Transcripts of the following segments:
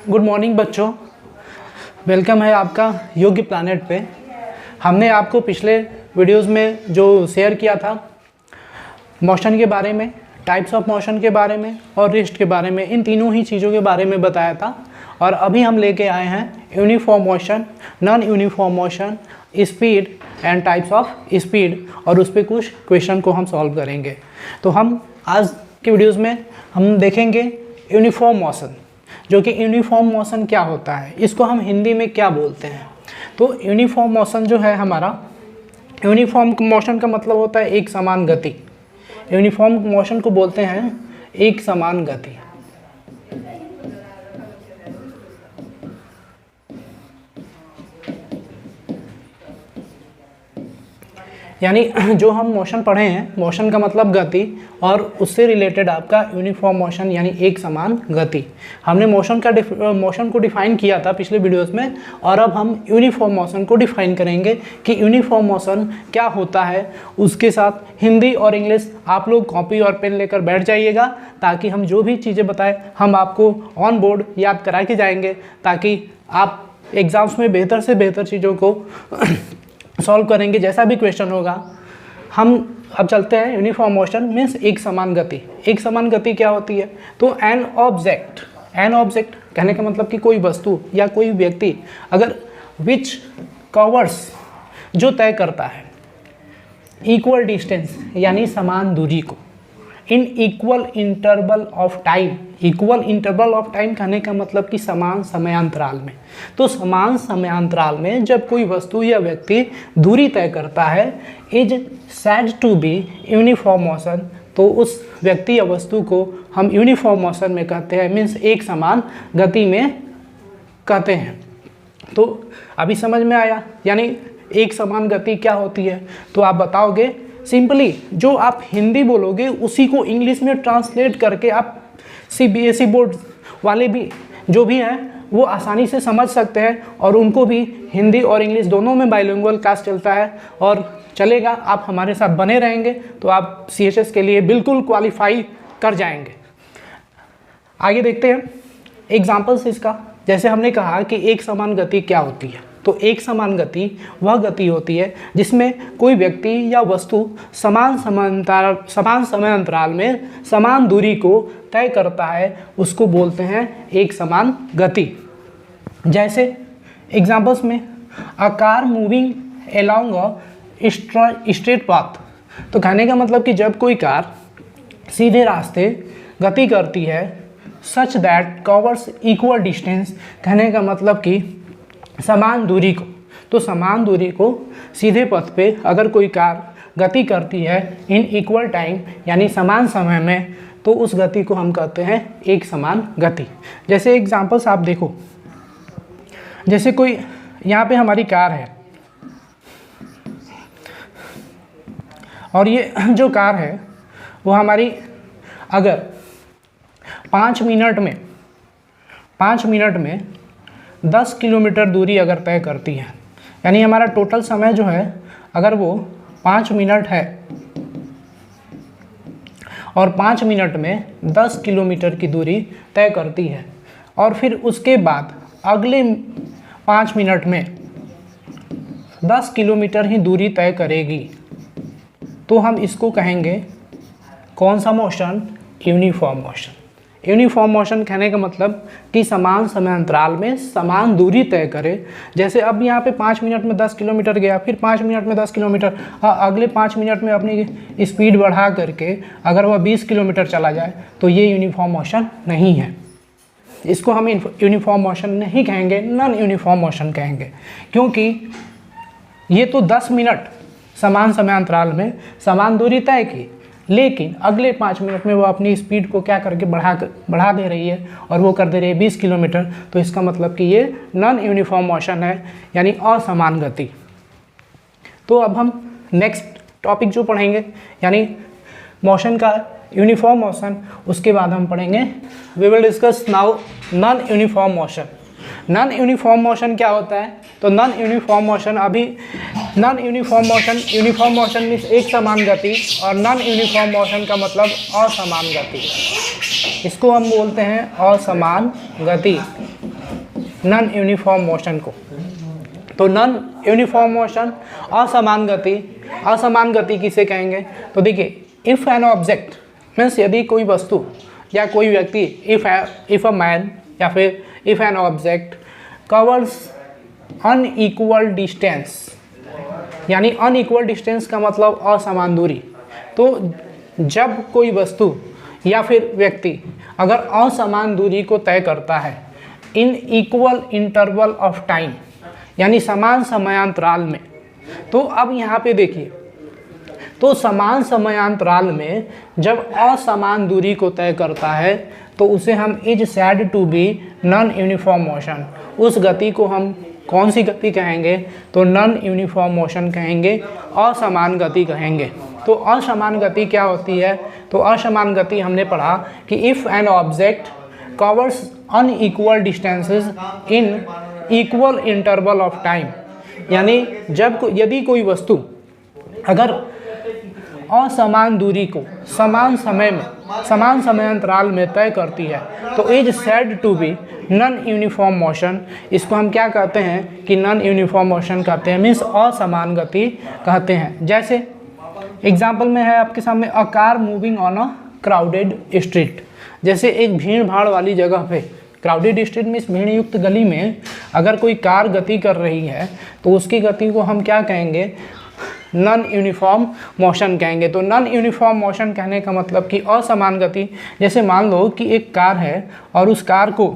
Good morning बच्चों, welcome है आपका योग्य प्लैनेट पे। हमने आपको पिछले वीडियोस में जो शेयर किया था मोशन के बारे में, टाइप्स ऑफ मोशन के बारे में और रेस्ट के बारे में, इन तीनों ही चीज़ों के बारे में बताया था। और अभी हम लेके आए हैं uniform motion, non uniform motion, speed and types of speed, और उस पर कुछ क्वेश्चन को हम सॉल्व करेंगे। तो हम आज के वीडियोज़ में हम देखेंगे यूनिफॉर्म मोशन, जो कि यूनिफॉर्म मोशन क्या होता है, इसको हम हिंदी में क्या बोलते हैं। तो यूनिफॉर्म मोशन जो है हमारा, यूनिफॉर्म मोशन का मतलब होता है एक समान गति। यूनिफॉर्म मोशन को बोलते हैं एक समान गति। यानी जो हम मोशन पढ़े हैं, मोशन का मतलब गति, और उससे रिलेटेड आपका यूनिफॉर्म मोशन यानी एक समान गति। हमने मोशन को डिफाइन किया था पिछले वीडियोस में, और अब हम यूनिफॉर्म मोशन को डिफाइन करेंगे कि यूनिफॉर्म मोशन क्या होता है। उसके साथ हिंदी और इंग्लिश आप लोग कॉपी और पेन लेकर बैठ जाइएगा, ताकि हम जो भी चीज़ें बताएं हम आपको ऑन बोर्ड याद करा के जाएंगे, ताकि आप एग्ज़ाम्स में बेहतर से बेहतर चीज़ों को सॉल्व करेंगे। जैसा भी क्वेश्चन होगा, हम अब चलते हैं। यूनिफॉर्म मोशन मीन्स एक समान गति। एक समान गति क्या होती है? तो एन ऑब्जेक्ट कहने का मतलब कि कोई वस्तु या कोई व्यक्ति अगर विच कवर्स, जो तय करता है इक्वल डिस्टेंस यानी समान दूरी को, in equal interval of time. Equal interval of time कहने का मतलब कि समान समयांतराल में। तो समान समयांतराल में जब कोई वस्तु या व्यक्ति दूरी तय करता है, is said to be uniform motion, तो उस व्यक्ति या वस्तु को हम यूनिफॉर्म मोशन में कहते हैं, मीन्स एक समान गति में कहते हैं। तो अभी समझ में आया, यानी एक समान गति क्या होती है। तो आप बताओगे सिंपली, जो आप हिंदी बोलोगे उसी को इंग्लिश में ट्रांसलेट करके आप CBSE बोर्ड वाले भी जो भी हैं वो आसानी से समझ सकते हैं, और उनको भी हिंदी और इंग्लिश दोनों में बाइलिंगुअल क्लास चलता है और चलेगा। आप हमारे साथ बने रहेंगे तो आप CHS के लिए बिल्कुल क्वालिफाई कर जाएंगे। आगे देखते हैं एग्जाम्पल्स इसका। जैसे हमने कहा कि एक समान गति क्या होती है, तो एक समान गति वह गति होती है जिसमें कोई व्यक्ति या वस्तु समान समय अंतराल में समान दूरी को तय करता है, उसको बोलते हैं एक समान गति। जैसे एग्जाम्पल्स में, a car moving along a straight path, तो कहने का मतलब कि जब कोई कार सीधे रास्ते गति करती है, such that covers equal distance, कहने का मतलब कि समान दूरी को। तो समान दूरी को सीधे पथ पे अगर कोई कार गति करती है इन इक्वल टाइम यानी समान समय में, तो उस गति को हम कहते हैं एक समान गति। जैसे एग्जांपल्स आप देखो, जैसे कोई यहाँ पे हमारी कार है, और ये जो कार है वो हमारी अगर 5 मिनट में 10 किलोमीटर दूरी अगर तय करती है, यानी हमारा टोटल समय जो है अगर वो 5 मिनट है और 5 मिनट में 10 किलोमीटर की दूरी तय करती है, और फिर उसके बाद अगले 5 मिनट में 10 किलोमीटर ही दूरी तय करेगी, तो हम इसको कहेंगे कौन सा motion? Uniform motion. Uniform motion कहने का मतलब कि समान समय अंतराल में समान दूरी तय करे। जैसे अब यहाँ पे 5 मिनट में 10 किलोमीटर गया, फिर 5 मिनट में 10 किलोमीटर, अगले 5 मिनट में अपनी स्पीड बढ़ा करके अगर वह 20 किलोमीटर चला जाए, तो ये यूनिफॉर्म मोशन नहीं है। इसको हम यूनिफॉर्म मोशन नहीं कहेंगे, नॉन यूनिफॉर्म मोशन कहेंगे, क्योंकि ये तो 10 मिनट समान समय अंतराल में समान दूरी तय की, लेकिन अगले 5 मिनट में वो अपनी स्पीड को क्या करके बढ़ा दे रही है, और वो कर दे रही है 20 किलोमीटर। तो इसका मतलब कि ये नॉन यूनिफॉर्म मोशन है, यानी असमान गति। तो अब हम नेक्स्ट टॉपिक जो पढ़ेंगे, यानी मोशन का यूनिफॉर्म मोशन, उसके बाद हम पढ़ेंगे, we will discuss now non uniform motion. Non uniform motion क्या होता है? तो non uniform motion uniform motion means एक समान गति, और नॉन यूनिफॉर्म मोशन का मतलब असमान गति। इसको हम बोलते हैं असमान गति। नॉन यूनिफॉर्म मोशन को। तो नॉन यूनिफॉर्म मोशन, असमान गति, असमान गति किसे कहेंगे? तो देखिए, इफ़ एन ऑब्जेक्ट मीन्स यदि कोई वस्तु या कोई व्यक्ति, इफ़ अ मैन या फिर if an object covers unequal distance, यानी अनइक्वल डिस्टेंस का मतलब असमान दूरी। तो जब कोई वस्तु या फिर व्यक्ति अगर असमान दूरी को तय करता है in equal interval of time, यानी समान समयांतराल में, तो अब यहाँ पे देखिए, तो समान समयांतराल में जब असमान दूरी को तय करता है तो उसे हम is said to be non uniform motion. उस गति को हम कौन सी गति कहेंगे? तो नॉन यूनिफॉर्म मोशन कहेंगे, असमान गति कहेंगे। तो असमान गति क्या होती है? तो असमान गति हमने पढ़ा कि if an object covers unequal distances in equal interval of time, यानी यदि कोई वस्तु अगर असमान दूरी को समान समय में, समान समयांतराल में तय करती है तो is said to be non uniform motion. इसको हम क्या कहते हैं कि नॉन यूनिफॉर्म मोशन कहते हैं, मीन्स असमान गति कहते हैं। जैसे एग्जाम्पल में है आपके सामने, a car moving on a crowded street. जैसे एक भीड़ भाड़ वाली जगह पे, क्राउडेड स्ट्रीट में, इस भीड़ युक्त गली में अगर कोई कार गति कर रही है तो उसकी गति को हम क्या कहेंगे? नॉन यूनिफॉर्म मोशन कहेंगे। तो नॉन यूनिफॉर्म मोशन कहने का मतलब कि असमान गति। जैसे मान लो कि एक कार है और उस कार को,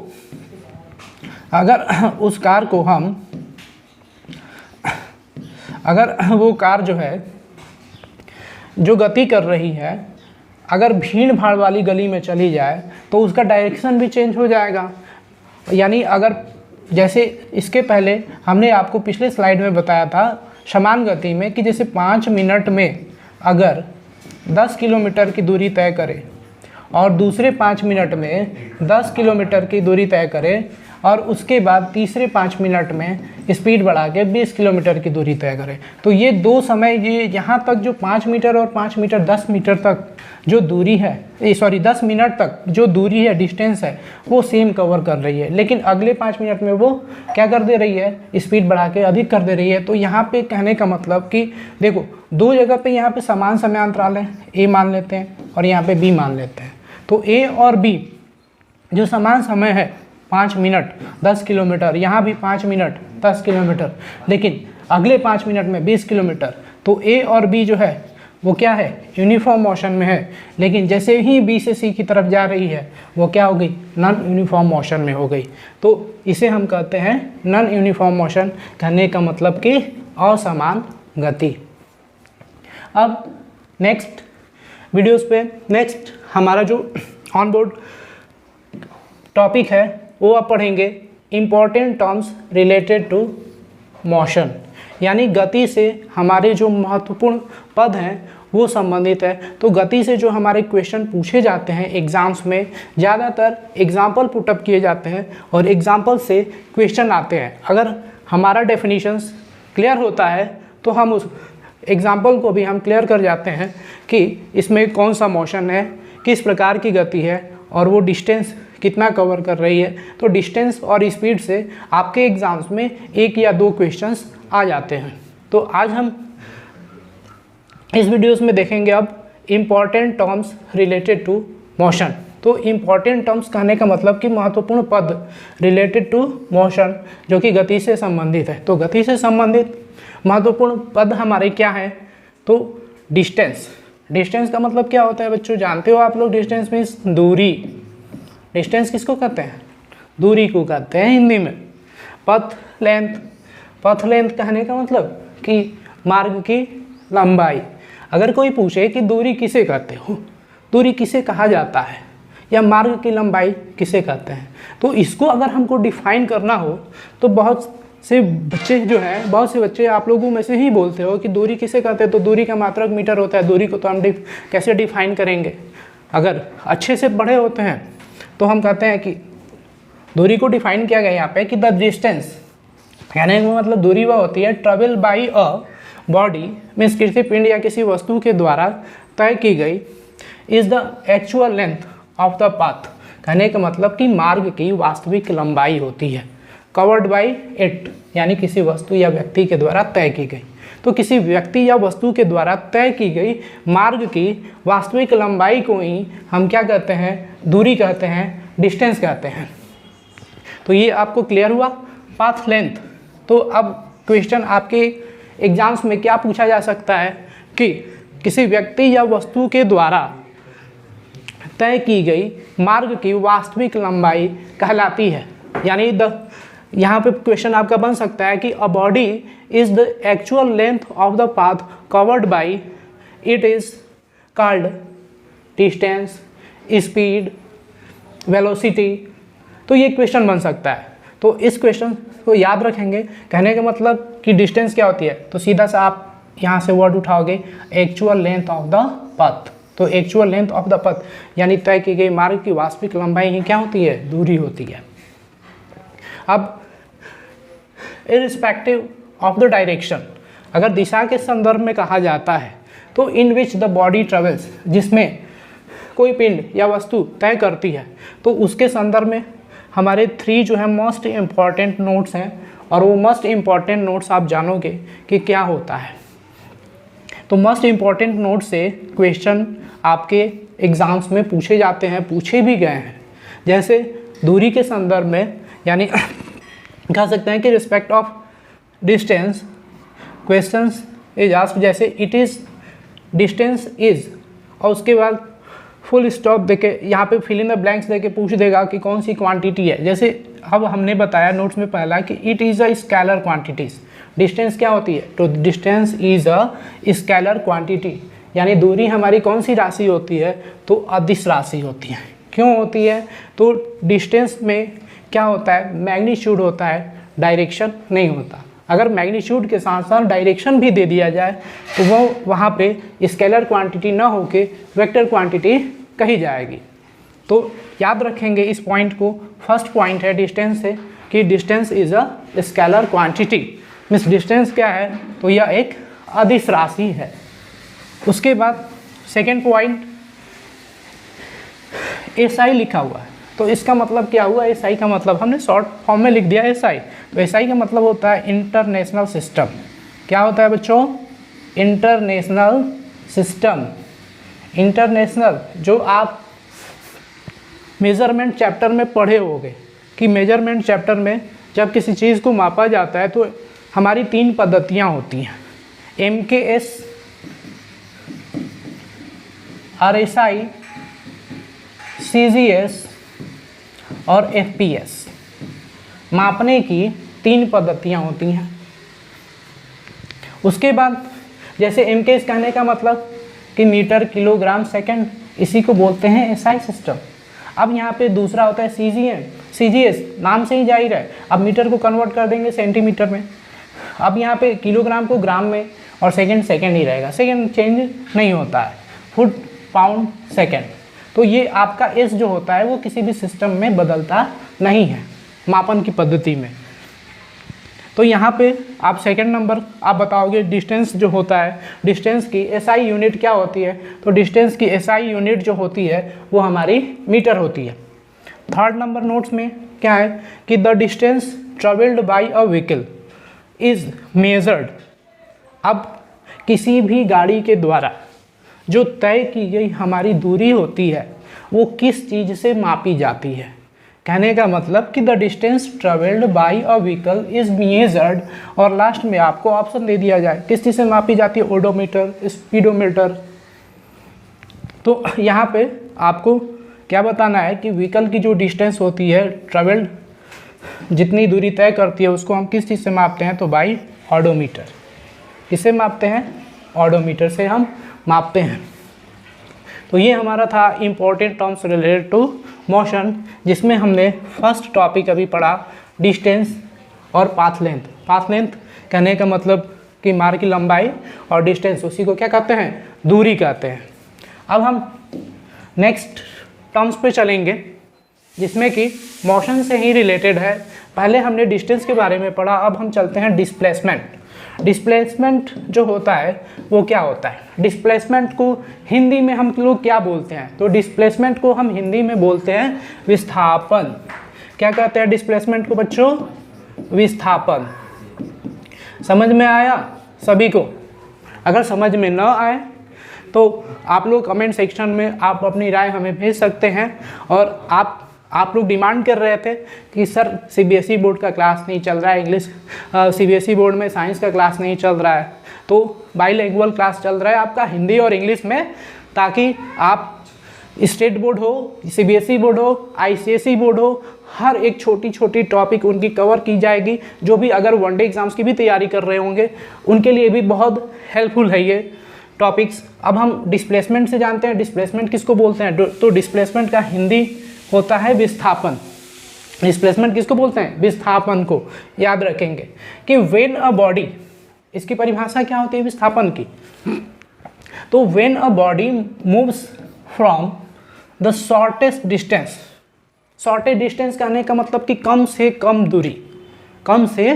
अगर उस कार को हम, अगर वो कार जो है जो गति कर रही है अगर भीड़ भाड़ वाली गली में चली जाए तो उसका डायरेक्शन भी चेंज हो जाएगा। यानी अगर जैसे इसके पहले हमने आपको पिछले स्लाइड में बताया था समान गति में कि जैसे 5 मिनट में अगर 10 किलोमीटर की दूरी तय करे और दूसरे 5 मिनट में 10 किलोमीटर की दूरी तय करे और उसके बाद तीसरे 5 मिनट में स्पीड बढ़ा के 20 किलोमीटर की दूरी तय करे, तो ये दो समय, ये यहाँ तक जो 5 मीटर और 5 मीटर 10 मीटर तक जो दूरी है, 10 मिनट तक जो दूरी है, डिस्टेंस है, वो सेम कवर कर रही है। लेकिन अगले 5 मिनट में वो क्या कर दे रही है? स्पीड बढ़ा के अधिक कर दे रही है। तो यहाँ पे कहने का मतलब कि देखो, दो जगह पे यहाँ पे समान समयांतराल है, ए मान लेते हैं और यहाँ पे बी मान लेते हैं। तो ए और बी जो समान समय है 5 मिनट 10 किलोमीटर, यहाँ भी 5 मिनट 10 किलोमीटर, लेकिन अगले 5 मिनट में 20 किलोमीटर, तो ए और बी जो है वो क्या है? यूनिफॉर्म मोशन में है। लेकिन जैसे ही बी से सी की तरफ जा रही है वो क्या हो गई? नॉन यूनिफॉर्म मोशन में हो गई। तो इसे हम कहते हैं नॉन यूनिफॉर्म मोशन, कहने का मतलब कि असमान गति। अब नेक्स्ट वीडियोस पे नेक्स्ट हमारा जो ऑन बोर्ड टॉपिक है वो आप पढ़ेंगे important terms related to motion, यानी गति से हमारे जो महत्वपूर्ण पद हैं वो संबंधित है। तो गति से जो हमारे क्वेश्चन पूछे जाते हैं एग्ज़ाम्स में, ज़्यादातर एग्जाम्पल पुटअप किए जाते हैं और एग्जाम्पल से क्वेश्चन आते हैं। अगर हमारा डेफिनेशंस क्लियर होता है तो हम उस एग्जाम्पल को भी हम क्लियर कर जाते हैं कि इसमें कौन सा मोशन है, किस प्रकार की गति है और वो डिस्टेंस कितना कवर कर रही है। तो डिस्टेंस और स्पीड से आपके एग्ज़ाम्स में 1 या 2 क्वेश्चंस आ जाते हैं। तो आज हम इस वीडियोस में देखेंगे अब important terms related to motion. तो इम्पॉर्टेंट टर्म्स कहने का मतलब कि महत्वपूर्ण पद रिलेटेड टू मोशन, जो कि गति से संबंधित है। तो गति से संबंधित महत्वपूर्ण पद हमारे क्या है? तो डिस्टेंस। डिस्टेंस का मतलब क्या होता है बच्चों? जानते हो आप लोग, डिस्टेंस मीन्स दूरी। डिस्टेंस किसको कहते हैं? दूरी को कहते हैं हिंदी में। पथ लेंथ, पथ लेंथ कहने का मतलब कि मार्ग की लंबाई। अगर कोई पूछे कि दूरी किसे कहते हो, दूरी किसे कहा जाता है, या मार्ग की लंबाई किसे कहते हैं, तो इसको अगर हमको डिफाइन करना हो तो बहुत से बच्चे जो हैं, बहुत से बच्चे आप लोगों में से ही बोलते हो कि दूरी किसे कहते हैं, तो दूरी का मात्रक मीटर होता है, दूरी को तो हम कैसे डिफाइन करेंगे। अगर अच्छे से पढ़े होते हैं तो हम कहते हैं कि दूरी को डिफाइन किया गया यहाँ पे कि द डिस्टेंस, कहने का मतलब दूरी वह होती है travel by a body, means किसी पिंड या किसी वस्तु के द्वारा तय की गई, is the actual length of the path, कहने का मतलब कि मार्ग की वास्तविक लंबाई होती है। कवर्ड बाई इट, यानी किसी वस्तु या व्यक्ति के द्वारा तय की गई। तो किसी व्यक्ति या वस्तु के द्वारा तय की गई मार्ग की वास्तविक लंबाई को ही हम क्या कहते हैं, दूरी कहते हैं, डिस्टेंस कहते हैं। तो ये आपको क्लियर हुआ पाथ लेंथ। तो अब क्वेश्चन आपके एग्जाम्स में क्या पूछा जा सकता है कि किसी व्यक्ति या वस्तु के द्वारा तय की गई मार्ग की वास्तविक लंबाई कहलाती है, यानी यहाँ पे क्वेश्चन आपका बन सकता है कि a body is the actual length of the path covered by it is called distance, speed, velocity. तो ये क्वेश्चन बन सकता है। तो इस क्वेश्चन को याद रखेंगे। कहने का मतलब कि डिस्टेंस क्या होती है, तो सीधा सा आप यहाँ से वर्ड उठाओगे actual length of the path. तो एक्चुअल लेंथ ऑफ द पथ यानी तय की गई मार्ग की वास्तविक लंबाई ही क्या होती है, दूरी होती है। अब इर्रिस्पेक्टिव ऑफ द डायरेक्शन, अगर दिशा के संदर्भ में कहा जाता है तो इन विच द बॉडी ट्रेवल्स, जिसमें कोई पिंड या वस्तु तय करती है, तो उसके संदर्भ में हमारे 3 जो है मोस्ट इम्पॉर्टेंट नोट्स हैं, और वो मोस्ट इम्पॉर्टेंट नोट्स आप जानोगे कि क्या होता है। तो मोस्ट इम्पॉर्टेंट नोट से क्वेश्चन आपके एग्ज़ाम्स में पूछे जाते हैं, पूछे भी गए हैं। जैसे दूरी के संदर्भ में, यानी कह सकते हैं कि respect of distance, questions is asked जैसे इट इज़, डिस्टेंस इज़, और उसके बाद फुल स्टॉप देके यहाँ पे फिल इन द ब्लैंक्स देके पूछ देगा कि कौन सी क्वांटिटी है। जैसे अब हमने बताया नोट्स में पहला कि it is a scalar quantities, distance क्या होती है, तो distance is a scalar quantity, यानी दूरी हमारी कौन सी राशि होती है, तो अदिश राशि होती है। क्यों होती है, तो डिस्टेंस में क्या होता है, मैग्नीट्यूड होता है, डायरेक्शन नहीं होता। अगर मैग्नीट्यूड के साथ साथ डायरेक्शन भी दे दिया जाए तो वो वहाँ पे स्केलर क्वांटिटी ना होके वेक्टर क्वांटिटी कही जाएगी। तो याद रखेंगे इस पॉइंट को। फर्स्ट पॉइंट है डिस्टेंस से कि distance is a scalar quantity, means distance क्या है, तो यह एक अदिश राशि है। उसके बाद सेकेंड पॉइंट एसआई लिखा हुआ है, तो इसका मतलब क्या हुआ, एसआई का मतलब हमने शॉर्ट फॉर्म में लिख दिया एसआई। तो एसआई का मतलब होता है इंटरनेशनल सिस्टम। क्या होता है बच्चों, इंटरनेशनल सिस्टम। इंटरनेशनल जो आप मेजरमेंट चैप्टर में पढ़े होंगे कि मेजरमेंट चैप्टर में जब किसी चीज़ को मापा जाता है तो हमारी 3 पद्धतियाँ होती हैं, MKS, RSI, CGS और FPS। मापने की 3 पद्धतियाँ होती हैं। उसके बाद जैसे MKS कहने का मतलब कि मीटर, किलोग्राम, सेकंड, इसी को बोलते हैं SI सिस्टम। अब यहाँ पे दूसरा होता है CGS, नाम से ही जाहिर है, अब मीटर को कन्वर्ट कर देंगे सेंटीमीटर में। अब यहाँ पे किलोग्राम को ग्राम में, और सेकंड ही रहेगा, सेकंड चेंज नहीं होता है, फुट, पाउंड, सेकंड। तो ये आपका S जो होता है वो किसी भी सिस्टम में बदलता नहीं है मापन की पद्धति में। तो यहाँ पे आप सेकंड नंबर आप बताओगे डिस्टेंस जो होता है, डिस्टेंस की SI यूनिट क्या होती है, तो डिस्टेंस की SI यूनिट जो होती है वो हमारी मीटर होती है। थर्ड नंबर नोट्स में क्या है कि the distance travelled bye a vehicle is measured. अब किसी भी गाड़ी के द्वारा जो तय की गई हमारी दूरी होती है वो किस चीज़ से मापी जाती है। कहने का मतलब कि the distance travelled bye a vehicle is measured, और लास्ट में आपको ऑप्शन दे दिया जाए किस चीज़ से मापी जाती है, ओडोमीटर, स्पीडोमीटर। तो यहाँ पे आपको क्या बताना है कि व्हीकल की जो डिस्टेंस होती है ट्रेवल्ड, जितनी दूरी तय करती है उसको हम किस चीज़ से मापते हैं, तो बाई ऑडोमीटर। किससे मापते हैं, ऑडोमीटर से हम मापते हैं। तो ये हमारा था important terms related to motion, जिसमें हमने फर्स्ट टॉपिक अभी पढ़ा डिस्टेंस और पाथ लेंथ। पाथ लेंथ कहने का मतलब कि मार्ग की लंबाई, और डिस्टेंस उसी को क्या कहते हैं, दूरी कहते हैं। अब हम नेक्स्ट टर्म्स पे चलेंगे जिसमें कि मोशन से ही रिलेटेड है। पहले हमने डिस्टेंस के बारे में पढ़ा, अब हम चलते हैं डिस्प्लेसमेंट। डिस्प्लेसमेंट जो होता है वो क्या होता है, डिस्प्लेसमेंट को हिंदी में हम लोग क्या बोलते हैं, तो डिस्प्लेसमेंट को हम हिंदी में बोलते हैं विस्थापन। क्या कहते हैं डिस्प्लेसमेंट को बच्चों, विस्थापन। समझ में आया सभी को? अगर समझ में न आए तो आप लोग कमेंट सेक्शन में आप अपनी राय हमें भेज सकते हैं। और आप लोग डिमांड कर रहे थे कि सर सीबीएसई बोर्ड का क्लास नहीं चल रहा है, इंग्लिश सीबीएसई बोर्ड में साइंस का क्लास नहीं चल रहा है, तो बाइलिंगुअल क्लास चल रहा है आपका हिंदी और इंग्लिश में, ताकि आप स्टेट बोर्ड हो, सीबीएसई बोर्ड हो, आईसीएसई बोर्ड हो, हर एक छोटी छोटी टॉपिक उनकी कवर की जाएगी। जो भी अगर वनडे एग्जाम्स की भी तैयारी कर रहे होंगे उनके लिए भी बहुत हेल्पफुल है ये टॉपिक्स। अब हम डिस्प्लेसमेंट से जानते हैं, डिस्प्लेसमेंट किसको बोलते हैं? तो डिस्प्लेसमेंट का हिंदी होता है विस्थापन। डिस्प्लेसमेंट किसको बोलते हैं? विस्थापन को। याद रखेंगे कि व्हेन अ बॉडी, इसकी परिभाषा क्या होती है विस्थापन की? तो when a body moves from the shortest distance, shortest distance कहने का मतलब कि कम से कम दूरी, कम से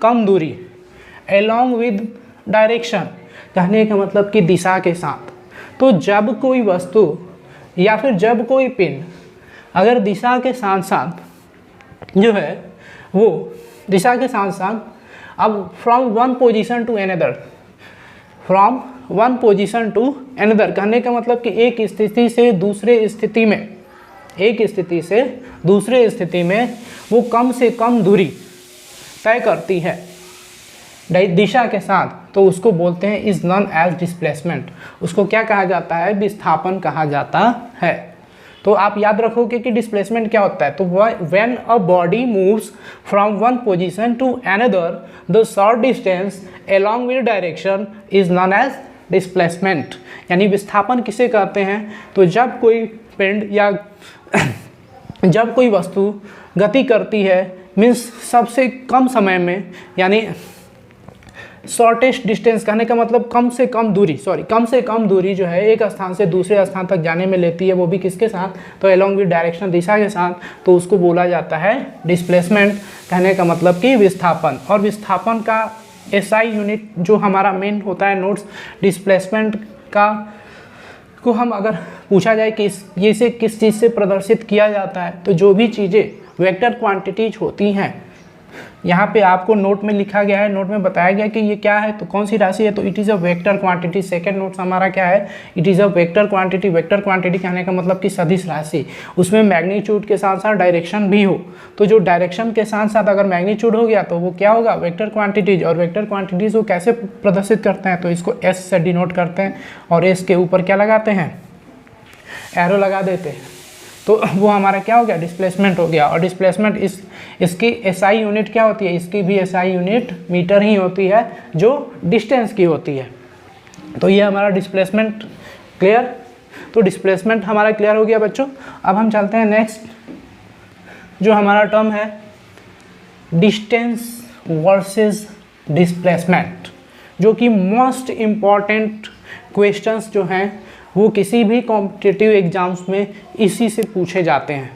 कम दूरी, along विद डायरेक्शन कहने का मतलब कि दिशा के साथ। तो जब कोई वस्तु या फिर जब कोई पिंड अगर दिशा के साथ साथ जो है वो दिशा के साथ साथ अब from one position to another, from one position to another कहने का मतलब कि एक स्थिति से दूसरे स्थिति में, एक स्थिति से दूसरे स्थिति में वो कम से कम दूरी तय करती है दिशा के साथ, तो उसको बोलते हैं इज नॉन एज डिस्प्लेसमेंट। उसको क्या कहा जाता है? विस्थापन कहा जाता है। तो आप याद रखोगे कि डिस्प्लेसमेंट क्या होता है। तो when a body moves from one position to another the short distance along with direction is known as displacement. यानी विस्थापन किसे कहते हैं? तो जब कोई पिंड या जब कोई वस्तु गति करती है, मीन्स सबसे कम समय में, यानी शॉर्टेस्ट डिस्टेंस कहने का मतलब कम से कम दूरी, कम से कम दूरी जो है एक स्थान से दूसरे स्थान तक जाने में लेती है, वो भी किसके साथ? तो अलोंग विद डायरेक्शन, दिशा के साथ, तो उसको बोला जाता है डिस्प्लेसमेंट। कहने का मतलब कि विस्थापन। और विस्थापन का एसआई यूनिट जो हमारा मेन होता है नोट्स, डिस्प्लेसमेंट का को हम अगर पूछा जाए कि ये से किस चीज़ से प्रदर्शित किया जाता है, तो जो भी चीज़ें वेक्टर क्वांटिटीज होती हैं, यहाँ पे आपको नोट में लिखा गया है, नोट में बताया गया कि ये क्या है, तो कौन सी राशि है? तो it is a vector quantity. Second notes हमारा क्या है? It is a vector quantity. Vector quantity कहने का मतलब कि सदिश राशि, उसमें मैग्नीट्यूड के साथ साथ डायरेक्शन भी हो। तो जो डायरेक्शन के साथ साथ अगर मैग्नीट्यूड हो गया तो वो क्या होगा? Vector quantities. और वेक्टर क्वांटिटीज को कैसे प्रदर्शित करते हैं? तो इसको एस से डिनोट करते हैं और एस के ऊपर क्या लगाते हैं? एरो लगा देते हैं। तो वो हमारा क्या हो गया? डिस्प्लेसमेंट हो गया। और डिस्प्लेसमेंट इसकी एसआई यूनिट क्या होती है? इसकी भी एसआई यूनिट मीटर ही होती है, जो डिस्टेंस की होती है। तो ये हमारा डिस्प्लेसमेंट क्लियर। तो डिस्प्लेसमेंट हमारा क्लियर हो गया बच्चों। अब हम चलते हैं नेक्स्ट, जो हमारा टर्म है डिस्टेंस वर्सेस डिस्प्लेसमेंट, जो कि मोस्ट इम्पॉर्टेंट क्वेश्चंस जो हैं वो किसी भी कॉम्पिटिटिव एग्जाम्स में इसी से पूछे जाते हैं।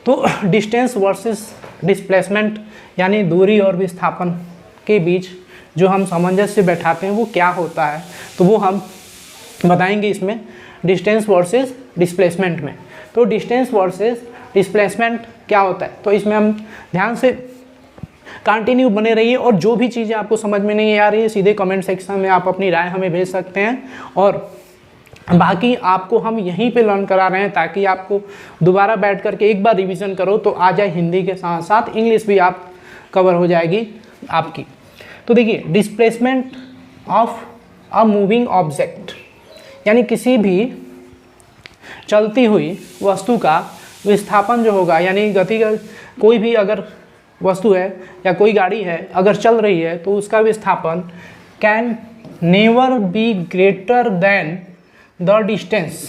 तो डिस्टेंस वर्सेस डिस्प्लेसमेंट यानी दूरी और विस्थापन के बीच जो हम सामंजस्य बैठाते हैं वो क्या होता है, तो वो हम बताएंगे इसमें डिस्टेंस वर्सेस डिस्प्लेसमेंट में। तो डिस्टेंस वर्सेस डिस्प्लेसमेंट क्या होता है, तो इसमें हम ध्यान से कंटिन्यू बने रहिए। और जो भी चीज़ें आपको समझ में नहीं आ रही है सीधे कमेंट सेक्शन में आप अपनी राय हमें भेज सकते हैं। और बाकी आपको हम यहीं पे लर्न करा रहे हैं ताकि आपको दोबारा बैठ करके एक बार रिवीजन करो तो आ जाए, हिंदी के साथ साथ इंग्लिश भी आप कवर हो जाएगी आपकी। तो देखिए displacement of a moving object, यानी किसी भी चलती हुई वस्तु का विस्थापन जो होगा, यानी गति का कोई भी अगर वस्तु है या कोई गाड़ी है अगर चल रही है तो उसका विस्थापन can never be greater than the distance.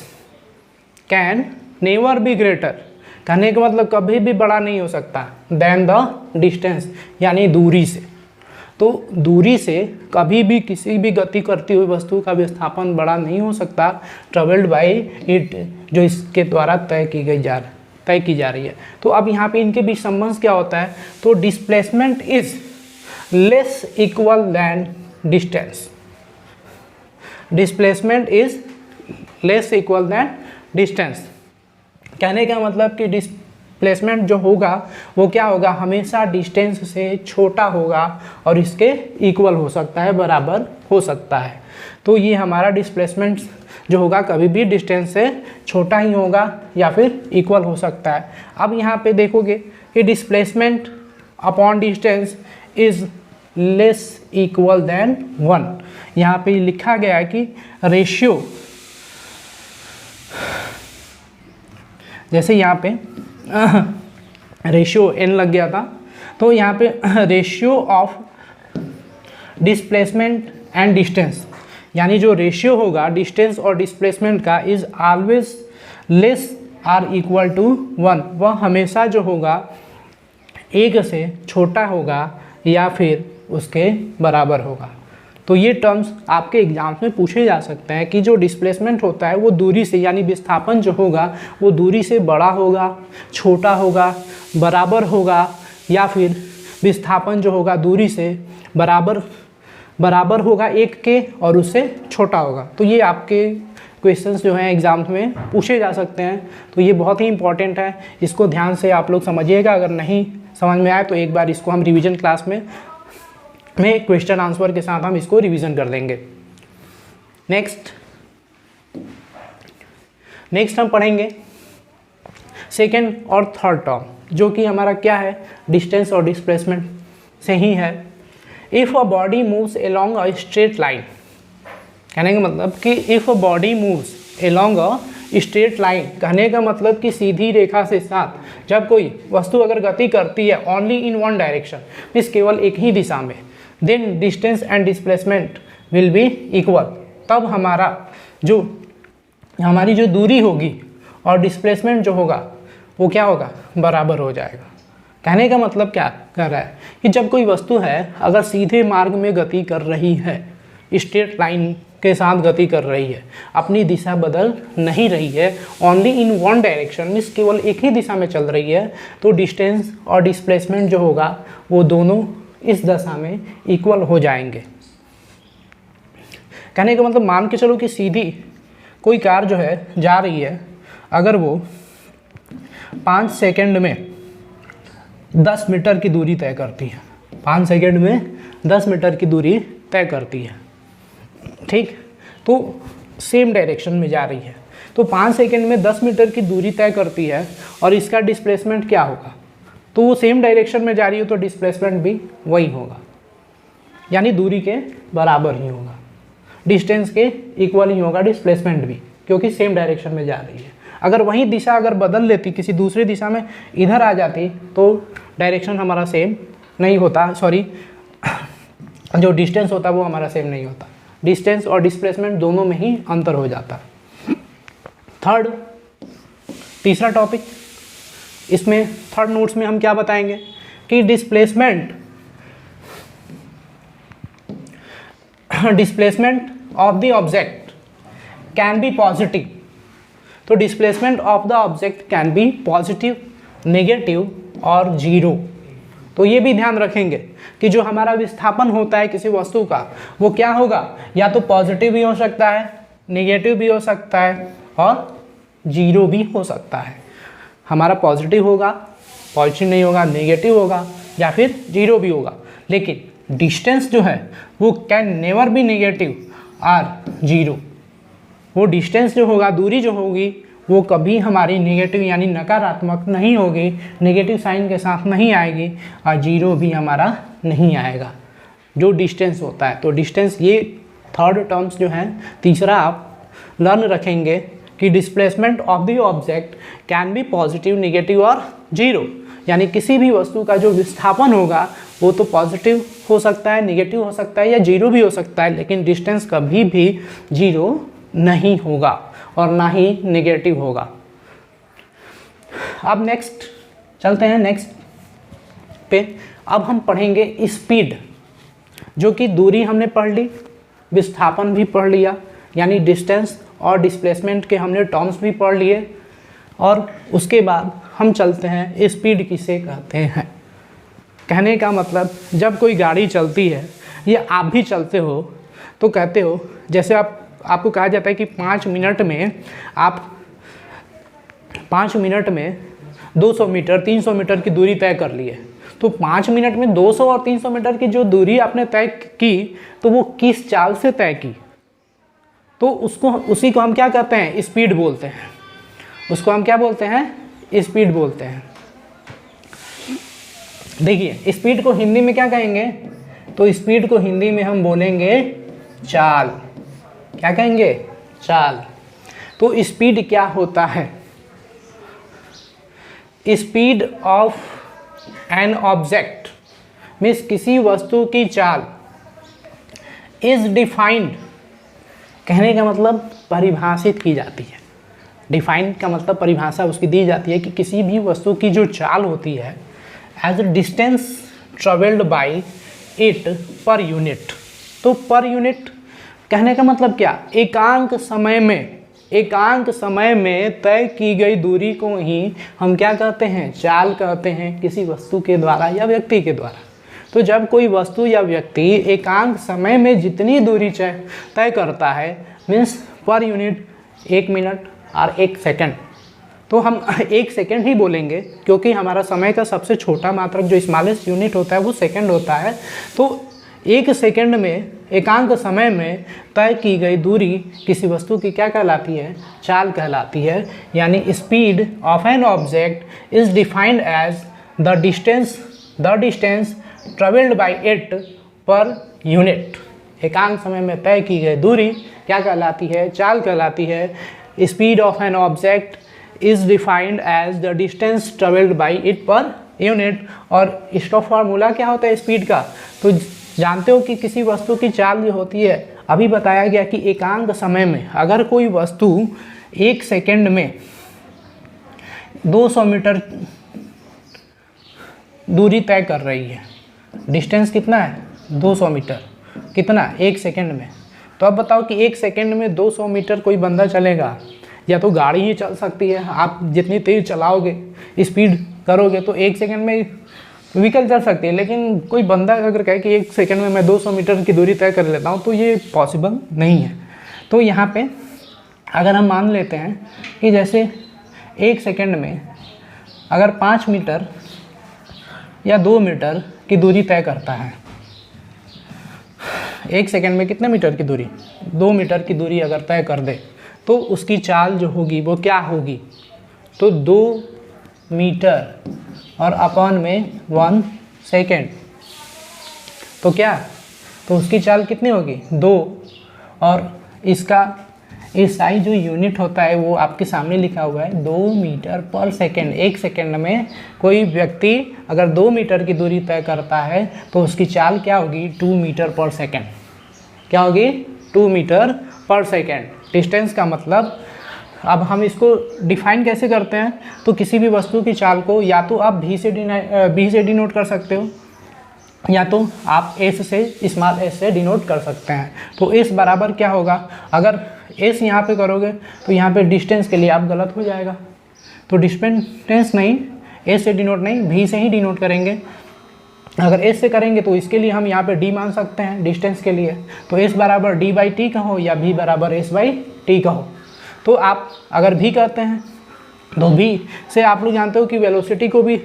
Can never be greater कहने का मतलब कभी भी बड़ा नहीं हो सकता देन द डिस्टेंस, यानी दूरी से। तो दूरी से कभी भी किसी भी गति करती हुई वस्तु का विस्थापन बड़ा नहीं हो सकता ट्रेवल्ड बाय इट, जो इसके द्वारा तय की जा रही है। तो अब यहाँ पे इनके बीच संबंध क्या होता है, तो displacement is less equal than distance. Displacement is less equal than distance कहने का मतलब कि डिस्प्लेसमेंट जो होगा वो क्या होगा, हमेशा डिस्टेंस से छोटा होगा और इसके इक्वल हो सकता है, बराबर हो सकता है। तो ये हमारा डिस्प्लेसमेंट जो होगा कभी भी डिस्टेंस से छोटा ही होगा या फिर इक्वल हो सकता है। अब यहाँ पे देखोगे कि displacement upon distance is less equal than 1। यहाँ पे लिखा गया है कि रेशियो, जैसे यहाँ पे रेशियो n लग गया था, तो यहाँ पे ratio of displacement and distance, यानी जो रेशियो होगा डिस्टेंस और डिस्प्लेसमेंट का is always less or equal to 1, वह हमेशा जो होगा 1 से छोटा होगा या फिर उसके बराबर होगा। तो ये टर्म्स आपके एग्जाम्स में पूछे जा सकते हैं कि जो डिस्प्लेसमेंट होता है वो दूरी से, यानी विस्थापन जो होगा वो दूरी से बड़ा होगा, छोटा होगा, बराबर होगा, या फिर विस्थापन जो होगा दूरी से बराबर होगा 1 के और उससे छोटा होगा। तो ये आपके क्वेश्चंस जो हैं एग्जाम्स में पूछे जा सकते हैं, तो ये बहुत ही इंपॉर्टेंट है, इसको ध्यान से आप लोग समझिएगा। अगर नहीं समझ में आए तो एक बार इसको हम रिवीजन क्लास में क्वेश्चन आंसर के साथ हम इसको रिवीजन कर देंगे। नेक्स्ट हम पढ़ेंगे सेकेंड और थर्ड टर्म, जो कि हमारा क्या है, डिस्टेंस और डिस्प्लेसमेंट से ही है। If a body moves along a straight line, कहने का मतलब कि if a body moves along a straight line, कहने का मतलब कि सीधी रेखा से साथ जब कोई वस्तु अगर गति करती है only in one direction, means केवल एक ही दिशा में, then distance and displacement will be equal, तब हमारी जो दूरी होगी और डिस्प्लेसमेंट जो होगा वो क्या होगा, बराबर हो जाएगा। कहने का मतलब क्या कर रहा है कि जब कोई वस्तु है अगर सीधे मार्ग में गति कर रही है, स्ट्रेट लाइन के साथ गति कर रही है, अपनी दिशा बदल नहीं रही है, only in one direction, means केवल एक ही दिशा में चल रही है, तो डिस्टेंस और डिस्प्लेसमेंट जो होगा वो दोनों इस दशा में इक्वल हो जाएंगे। कहने का मतलब मान के चलो कि सीधी कोई कार जो है जा रही है, अगर वो 5 सेकंड में 10 मीटर की दूरी तय करती है, 5 सेकंड में 10 मीटर की दूरी तय करती है, ठीक, तो सेम डायरेक्शन में जा रही है, तो 5 सेकंड में 10 मीटर की दूरी तय करती है और इसका डिस्प्लेसमेंट क्या होगा, तो वो सेम डायरेक्शन में जा रही हो तो डिस्प्लेसमेंट भी वही होगा, यानी दूरी के बराबर ही होगा, डिस्टेंस के इक्वल ही होगा डिस्प्लेसमेंट भी, क्योंकि सेम डायरेक्शन में जा रही है। अगर वही दिशा अगर बदल लेती, किसी दूसरी दिशा में इधर आ जाती, तो डायरेक्शन हमारा सेम नहीं होता, सॉरी जो डिस्टेंस होता वो हमारा सेम नहीं होता, डिस्टेंस और डिस्प्लेसमेंट दोनों में ही अंतर हो जाता। तीसरा टॉपिक, इसमें थर्ड नोट्स में हम क्या बताएंगे कि displacement of the object can be positive, तो displacement of the object can be positive, negative और जीरो। तो ये भी ध्यान रखेंगे कि जो हमारा विस्थापन होता है किसी वस्तु का वो क्या होगा, या तो पॉजिटिव भी हो सकता है, नेगेटिव भी हो सकता है और जीरो भी हो सकता है। हमारा पॉजिटिव होगा, पॉजिटिव नहीं होगा, नेगेटिव होगा या फिर जीरो भी होगा, लेकिन डिस्टेंस जो है वो कैन नेवर बी नेगेटिव और जीरो। वो डिस्टेंस जो होगा, दूरी जो होगी वो कभी हमारी नेगेटिव यानी नकारात्मक नहीं होगी, नेगेटिव साइन के साथ नहीं आएगी और जीरो भी हमारा नहीं आएगा जो डिस्टेंस होता है। तो डिस्टेंस, ये थर्ड टर्म्स जो हैं, तीसरा आप लर्न रखेंगे कि displacement of the object can be positive, negative और जीरो, यानी किसी भी वस्तु का जो विस्थापन होगा वो तो पॉजिटिव हो सकता है, नेगेटिव हो सकता है या जीरो भी हो सकता है, लेकिन डिस्टेंस कभी भी जीरो नहीं होगा और ना ही नेगेटिव होगा। अब नेक्स्ट चलते हैं, नेक्स्ट पे अब हम पढ़ेंगे स्पीड, जो कि दूरी हमने पढ़ ली, विस्थापन भी पढ़ लिया, यानी डिस्टेंस और डिस्प्लेसमेंट के हमने टर्म्स भी पढ़ लिए, और उसके बाद हम चलते हैं स्पीड किसे कहते हैं। कहने का मतलब जब कोई गाड़ी चलती है या आप भी चलते हो तो कहते हो, जैसे आपको कहा जाता है कि 5 मिनट में 200 मीटर 300 मीटर की दूरी तय कर ली है, तो 5 मिनट में 200 और 300 मीटर की जो दूरी आपने तय की तो वो किस चाल से तय की, तो उसी को हम क्या कहते हैं, स्पीड बोलते हैं। उसको हम क्या बोलते हैं, स्पीड बोलते हैं। देखिए स्पीड को हिंदी में क्या कहेंगे, तो स्पीड को हिंदी में हम बोलेंगे चाल। क्या कहेंगे, चाल। तो स्पीड क्या होता है, speed of an object means किसी वस्तु की चाल इज डिफाइंड, कहने का मतलब परिभाषित की जाती है। डिफाइंड का मतलब परिभाषा उसकी दी जाती है कि किसी भी वस्तु की जो चाल होती है as a distance travelled by it per unit. तो पर यूनिट कहने का मतलब क्या, एकांक समय में तय की गई दूरी को ही हम क्या कहते हैं, चाल कहते हैं, किसी वस्तु के द्वारा या व्यक्ति के द्वारा। तो जब कोई वस्तु या व्यक्ति एकांक समय में जितनी दूरी तय करता है मीन्स पर यूनिट 1 मिनट और 1 सेकंड, तो हम 1 सेकंड ही बोलेंगे क्योंकि हमारा समय का सबसे छोटा मात्रक जो स्मॉलेस्ट यूनिट होता है वो सेकंड होता है। तो 1 सेकंड में एकांक समय में तय की गई दूरी किसी वस्तु की क्या कहलाती है, चाल कहलाती है। यानी speed of an object is defined as the distance travelled by it per unit. एकांक समय में तय की गई दूरी क्या कहलाती है, चाल कहलाती है। Speed of an object is defined as the distance travelled by it per unit. और इसका फॉर्मूला क्या होता है स्पीड का, तो जानते हो कि किसी वस्तु की चाल जो होती है, अभी बताया गया कि एकांक समय में अगर कोई वस्तु 1 सेकंड में 200 मीटर दूरी तय कर रही है, डिस्टेंस कितना है 200 मीटर, कितना 1 सेकंड में। तो अब बताओ कि 1 सेकंड में 200 मीटर कोई बंदा चलेगा, या तो गाड़ी ही चल सकती है, आप जितनी तेज़ चलाओगे स्पीड करोगे तो 1 सेकंड में व्हीकल चल सकती है। लेकिन कोई बंदा अगर कहे कि 1 सेकंड में मैं 200 मीटर की दूरी तय कर लेता हूँ तो ये पॉसिबल नहीं है। तो यहाँ पे अगर हम मान लेते हैं कि जैसे 1 सेकंड में अगर 5 मीटर या 2 मीटर की दूरी तय करता है, 1 सेकंड में कितने मीटर की दूरी, 2 मीटर की दूरी अगर तय कर दे तो उसकी चाल जो होगी वो क्या होगी, तो 2 मीटर और अपॉन में 1 सेकेंड, तो क्या, तो उसकी चाल कितनी होगी 2। और इसका SI जो यूनिट होता है वो आपके सामने लिखा हुआ है 2 मीटर पर सेकेंड। 1 सेकेंड में कोई व्यक्ति अगर 2 मीटर की दूरी तय करता है तो उसकी चाल क्या होगी 2 मीटर पर सेकेंड। क्या होगी 2 मीटर पर सेकेंड। डिस्टेंस का मतलब अब हम इसको डिफाइन कैसे करते हैं, तो किसी भी वस्तु की चाल को या तो आप भी से डिनोट कर सकते हो या तो आप s से स्मॉल s से डिनोट कर सकते हैं। तो s बराबर क्या होगा, अगर s यहाँ पे करोगे तो यहाँ पे डिस्टेंस के लिए आप गलत हो जाएगा, तो डिस्टेंस नहीं s से डिनोट नहीं v से ही डिनोट करेंगे। अगर s से करेंगे तो इसके लिए हम यहाँ पे d मान सकते हैं डिस्टेंस के लिए, तो s बराबर d बाई टी कहो या v बराबर s बाई टी कहो। तो आप अगर v करते हैं तो v से आप लोग जानते हो कि वेलोसिटी को भी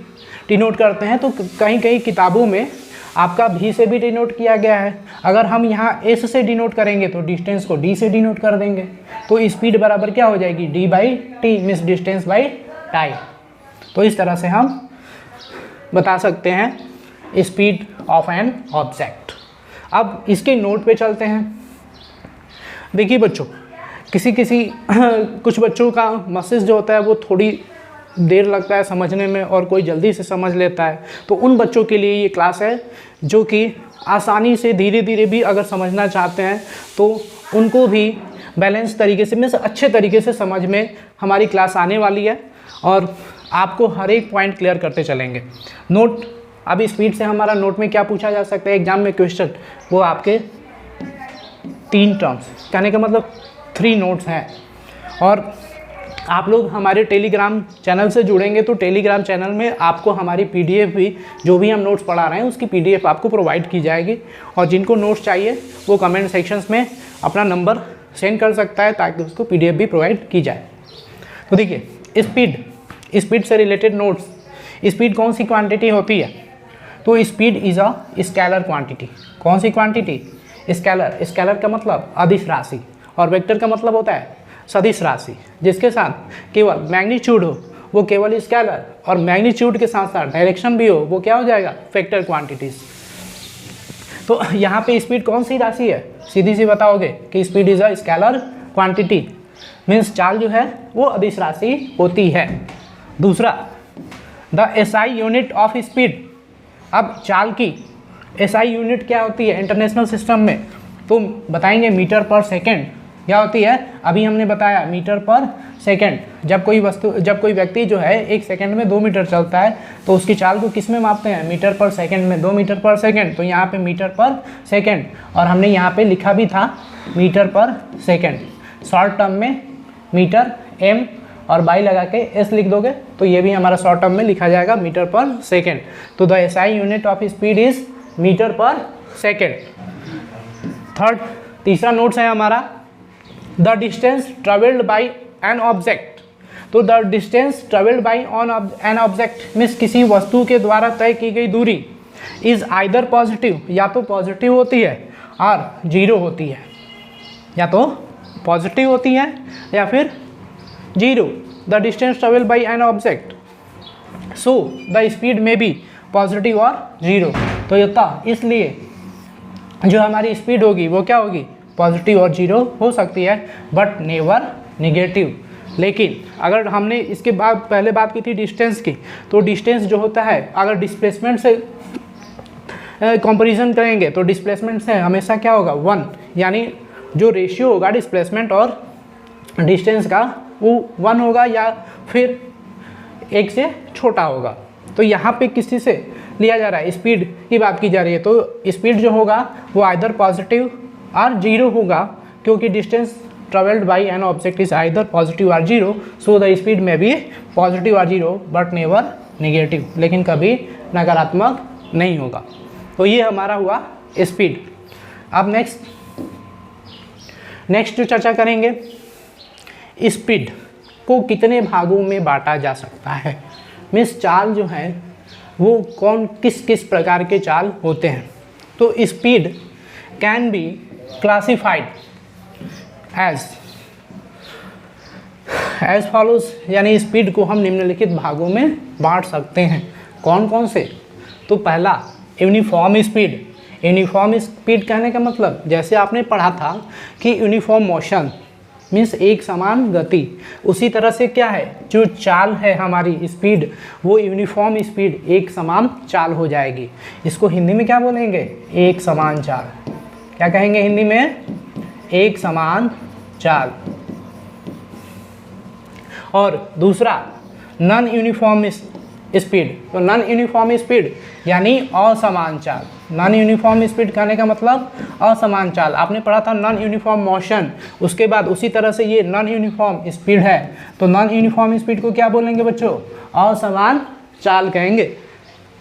डिनोट करते हैं, तो कहीं कहीं किताबों में आपका v से भी डिनोट किया गया है। अगर हम यहाँ s से डिनोट करेंगे तो डिस्टेंस को d से डिनोट कर देंगे, तो स्पीड बराबर क्या हो जाएगी d by T means distance by time. तो इस तरह से हम बता सकते हैं स्पीड ऑफ एन ऑब्जेक्ट। अब इसके नोट पे चलते हैं। देखिए बच्चों, कुछ बच्चों का मस्तिष्क जो होता है वो थोड़ी देर लगता है समझने में और कोई जल्दी से समझ लेता है, तो उन बच्चों के लिए ये क्लास है जो कि आसानी से धीरे धीरे भी अगर समझना चाहते हैं तो उनको भी बैलेंस तरीके से मीन्स अच्छे तरीके से समझ में हमारी क्लास आने वाली है और आपको हर एक पॉइंट क्लियर करते चलेंगे। नोट, अभी स्पीड से हमारा नोट में क्या पूछा जा सकता है एग्जाम में क्वेश्चन, वो आपके 3 टर्म्स, कहने का मतलब 3 नोट्स हैं। और आप लोग हमारे टेलीग्राम चैनल से जुड़ेंगे तो टेलीग्राम चैनल में आपको हमारी PDF भी, जो भी हम नोट्स पढ़ा रहे हैं उसकी PDF आपको प्रोवाइड की जाएगी। और जिनको नोट्स चाहिए वो कमेंट सेक्शंस में अपना नंबर सेंड कर सकता है ताकि उसको PDF भी प्रोवाइड की जाए। तो देखिए स्पीड से रिलेटेड नोट्स। स्पीड कौन सी क्वांटिटी होती है? तो speed is a scalar quantity. कौन सी क्वांटिटी? स्केलर। स्केलर का मतलब अदिश राशि, और वेक्टर का मतलब होता है सदिश राशि, जिसके साथ केवल मैग्नीट्यूड हो वो केवल स्केलर, और मैग्नीट्यूड के साथ साथ डायरेक्शन भी हो वो क्या हो जाएगा? Vector quantities. तो यहाँ पे स्पीड कौन सी राशि है? सीधी सी बताओगे कि speed is a scalar quantity, means चाल जो है वो अदिश राशि होती है। दूसरा, the SI unit of speed. अब चाल की एसआई यूनिट क्या होती है इंटरनेशनल सिस्टम में? तो बताएंगे मीटर पर सेकेंड। क्या होती है? अभी हमने बताया मीटर पर सेकेंड। जब कोई व्यक्ति जो है 1 सेकेंड में 2 मीटर चलता है तो उसकी चाल को किस में मापते हैं? मीटर पर सेकेंड में। 2 मीटर पर सेकेंड, तो यहाँ पे मीटर पर सेकेंड, और हमने यहाँ पे लिखा भी था metre per second. Short term में मीटर, एम और बाई लगा के एस लिख दोगे तो ये भी हमारा शॉर्ट टर्म में लिखा जाएगा मीटर पर सेकेंड। तो the SI unit of speed is metre per second. Third, तीसरा नोट्स है हमारा the distance travelled by an object. तो the distance travelled by an object means किसी वस्तु के द्वारा तय की गई दूरी इज आइदर पॉजिटिव, या तो पॉजिटिव होती है और जीरो होती है, या तो पॉजिटिव होती है या फिर zero. The distance travelled by an object, so the speed में बी पॉजिटिव और जीरो। तो इसलिए जो हमारी स्पीड होगी वो क्या होगी? पॉजिटिव और जीरो हो सकती है, बट नेवर निगेटिव। लेकिन अगर हमने इसके बाद पहले बात की थी डिस्टेंस की, तो डिस्टेंस जो होता है अगर डिस्प्लेसमेंट से कंपैरिजन करेंगे तो डिस्प्लेसमेंट से हमेशा क्या होगा? 1, यानी जो रेशियो होगा डिस्प्लेसमेंट और डिस्टेंस का वो 1 होगा या फिर 1 से छोटा होगा। तो यहाँ पे किसी से लिया जा रहा है, स्पीड की बात की जा रही है, तो स्पीड जो होगा वो आइदर पॉजिटिव और जीरो होगा, क्योंकि distance travelled by an object is either positive और जीरो, सो द स्पीड में भी पॉजिटिव और जीरो बट नेवर निगेटिव, लेकिन कभी नकारात्मक नहीं होगा। तो ये हमारा हुआ स्पीड। अब नेक्स्ट जो चर्चा करेंगे, स्पीड को कितने भागों में बांटा जा सकता है, मीन्स चाल जो है वो किस किस प्रकार के चाल होते हैं। तो speed can be classified as follows, यानी स्पीड को हम निम्नलिखित भागों में बांट सकते हैं। कौन कौन से? तो पहला, यूनिफॉर्म स्पीड। यूनिफॉर्म स्पीड कहने का मतलब जैसे आपने पढ़ा था कि यूनिफॉर्म मोशन मीन्स एक समान गति, उसी तरह से क्या है जो चाल है हमारी स्पीड, वो यूनिफॉर्म स्पीड एक समान चाल हो जाएगी। इसको हिंदी में क्या बोलेंगे? एक समान चाल। क्या कहेंगे हिंदी में? एक समान चाल। और दूसरा, नॉन यूनिफॉर्म स्पीड। तो नॉन यूनिफॉर्म स्पीड यानी असमान चाल। नॉन यूनिफॉर्म स्पीड कहने का मतलब असमान चाल। आपने पढ़ा था नॉन यूनिफॉर्म मोशन, उसके बाद उसी तरह से ये नॉन यूनिफॉर्म स्पीड है। तो नॉन यूनिफॉर्म स्पीड को क्या बोलेंगे बच्चों? असमान चाल कहेंगे।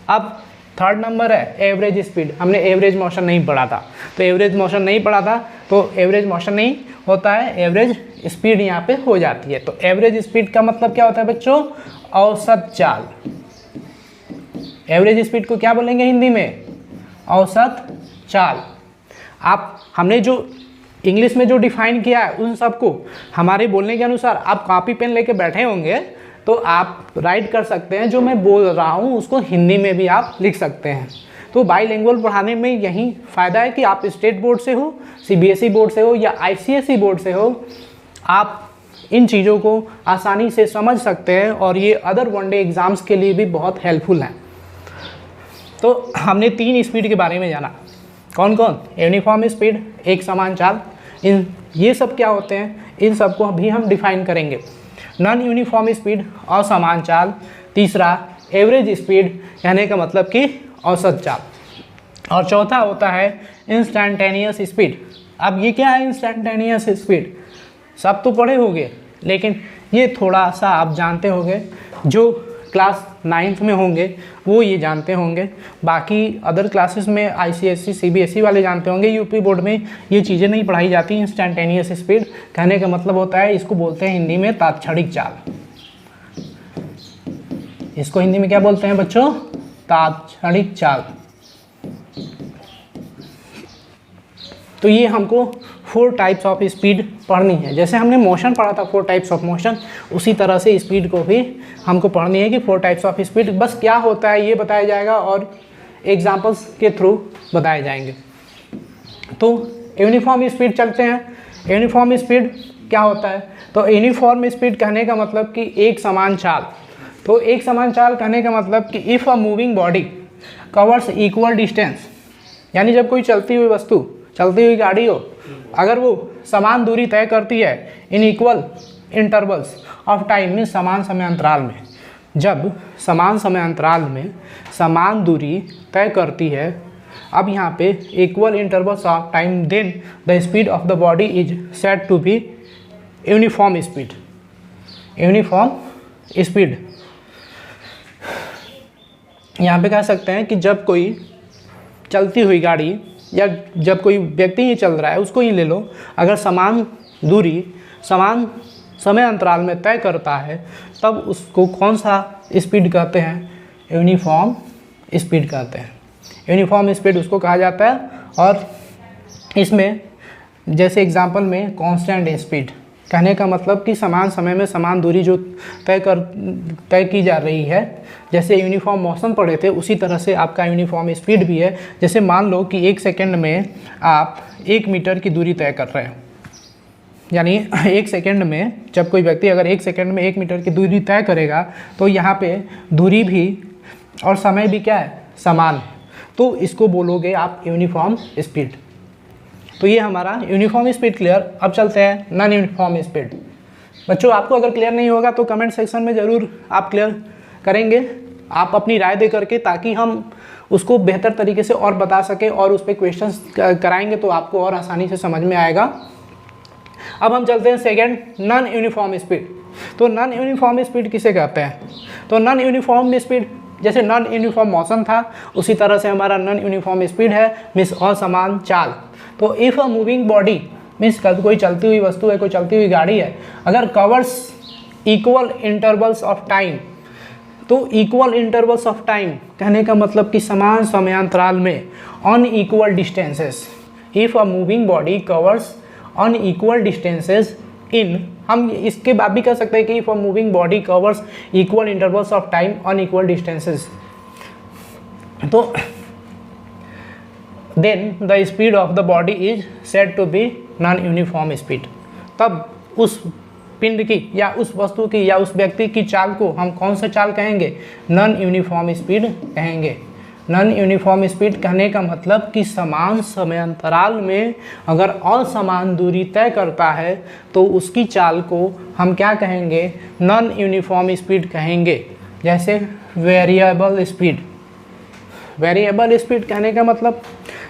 अब थर्ड नंबर है एवरेज स्पीड। हमने एवरेज मोशन नहीं पढ़ा था, तो एवरेज मोशन नहीं पढ़ा था तो एवरेज मोशन नहीं होता है, एवरेज स्पीड यहाँ पे हो जाती है। तो एवरेज स्पीड का मतलब क्या होता है बच्चों? औसत चाल। एवरेज स्पीड को क्या बोलेंगे हिंदी में? औसत चाल। हमने जो इंग्लिश में जो डिफाइन किया है उन सबको हमारे बोलने के अनुसार आप कॉपी पेन लेके बैठे होंगे तो आप राइट कर सकते हैं। जो मैं बोल रहा हूँ उसको हिंदी में भी आप लिख सकते हैं। तो बाईलिंगुअल पढ़ाने में यही फ़ायदा है कि आप स्टेट बोर्ड से हो, सीबीएसई बोर्ड से हो या आईसीएसई बोर्ड से हो, आप इन चीज़ों को आसानी से समझ सकते हैं और ये अदर वनडे एग्ज़ाम्स के लिए भी बहुत हेल्पफुल हैं। तो हमने 3 स्पीड के बारे में जाना। कौन कौन? यूनिफॉर्म स्पीड, एक समान चाल। ये सब क्या होते हैं, इन सब को भी हम डिफाइन करेंगे। नॉन यूनिफॉर्म स्पीड, असमान चाल। तीसरा एवरेज स्पीड, कहने का मतलब कि औसत चाल। और चौथा होता है इंस्टैंटेनियस स्पीड। अब ये क्या है इंस्टैंटेनियस स्पीड? सब तो पढ़े होंगे, लेकिन ये थोड़ा सा आप जानते होंगे, जो क्लास 9th में होंगे वो ये जानते होंगे, बाकी अदर क्लासेस में आईसीएसई सीबीएसई वाले जानते होंगे। यूपी बोर्ड में ये चीज़ें नहीं पढ़ाई जाती। इंस्टैंटेनियस स्पीड कहने का मतलब होता है, इसको बोलते हैं हिंदी में तात्क्षणिक चाल। इसको हिंदी में क्या बोलते हैं बच्चों? तात्क्षणिक चाल। तो ये हमको 4 टाइप्स ऑफ स्पीड पढ़नी है। जैसे हमने मोशन पढ़ा था 4 टाइप्स ऑफ मोशन, उसी तरह से स्पीड को भी हमको पढ़नी है कि 4 टाइप्स ऑफ स्पीड बस क्या होता है ये बताया जाएगा और एग्जाम्पल्स के थ्रू बताए जाएंगे। तो यूनिफॉर्म स्पीड चलते हैं। यूनिफॉर्म स्पीड क्या होता है? तो यूनिफॉर्म स्पीड कहने का मतलब कि एक समान चाल। तो एक समान चाल कहने का मतलब कि if a moving body covers equal distance, यानी जब कोई चलती हुई वस्तु, चलती हुई गाड़ी हो, अगर वो समान दूरी तय करती है in equal intervals of time में, समान समय अंतराल में, जब समान समय अंतराल में समान दूरी तय करती है, अब यहाँ पे equal intervals of time, then the speed of the body is said to be uniform speed. Uniform speed यहाँ पे कह सकते हैं कि जब कोई चलती हुई गाड़ी या जब कोई व्यक्ति ही चल रहा है, उसको ही ले लो, अगर समान दूरी समान समय अंतराल में तय करता है, तब उसको कौन सा स्पीड कहते हैं? यूनिफॉर्म स्पीड कहते हैं। यूनिफॉर्म स्पीड उसको कहा जाता है। और इसमें जैसे एग्जांपल में कांस्टेंट स्पीड कहने का मतलब कि समान समय में समान दूरी जो तय की जा रही है, जैसे यूनिफॉर्म मोशन पढ़े थे उसी तरह से आपका यूनिफॉर्म स्पीड भी है। जैसे मान लो कि 1 सेकेंड में आप 1 मीटर की दूरी तय कर रहे हो, यानी 1 सेकेंड में जब कोई व्यक्ति अगर 1 सेकेंड में 1 मीटर की दूरी तय करेगा, तो यहाँ पे दूरी भी और समय भी क्या है? समान है। तो इसको बोलोगे आप यूनिफॉर्म स्पीड। तो ये हमारा यूनिफॉर्म स्पीड क्लियर। अब चलते हैं नॉन यूनिफॉर्म स्पीड। बच्चों आपको अगर क्लियर नहीं होगा तो कमेंट सेक्शन में ज़रूर आप क्लियर करेंगे, आप अपनी राय दे करके, ताकि हम उसको बेहतर तरीके से और बता सकें और उस पर क्वेश्चंस कराएंगे तो आपको और आसानी से समझ में आएगा। अब हम चलते हैं सेकंड, नॉन यूनिफॉर्म स्पीड। तो नॉन यूनिफॉर्म स्पीड किसे कहते हैं? तो नॉन यूनिफॉर्म स्पीड जैसे नॉन यूनिफॉर्म मोशन था, उसी तरह से हमारा नॉन यूनिफॉर्म स्पीड है, मीन्स असमान चाल। तो if a moving body, means कोई चलती हुई वस्तु है, कोई चलती हुई गाड़ी है, अगर covers equal intervals of time, तो इक्वल इंटरवल्स ऑफ टाइम कहने का मतलब कि समान समयांतराल में unequal distances, if a moving body covers unequal distances in, हम इसके बाद भी कह सकते हैं कि if a moving body covers equal intervals of time unequal distances, तो then the speed of the body is said to be non uniform speed. तब उस पिंड की या उस वस्तु की या उस व्यक्ति की चाल को हम कौन सा चाल कहेंगे? नॉन यूनिफॉर्म स्पीड कहेंगे। नॉन यूनिफॉर्म स्पीड कहने का मतलब कि समान समयांतराल में अगर असमान दूरी तय करता है तो उसकी चाल को हम क्या कहेंगे? नॉन यूनिफॉर्म स्पीड कहेंगे। जैसे वेरिएबल स्पीड। वेरिएबल स्पीड कहने का मतलब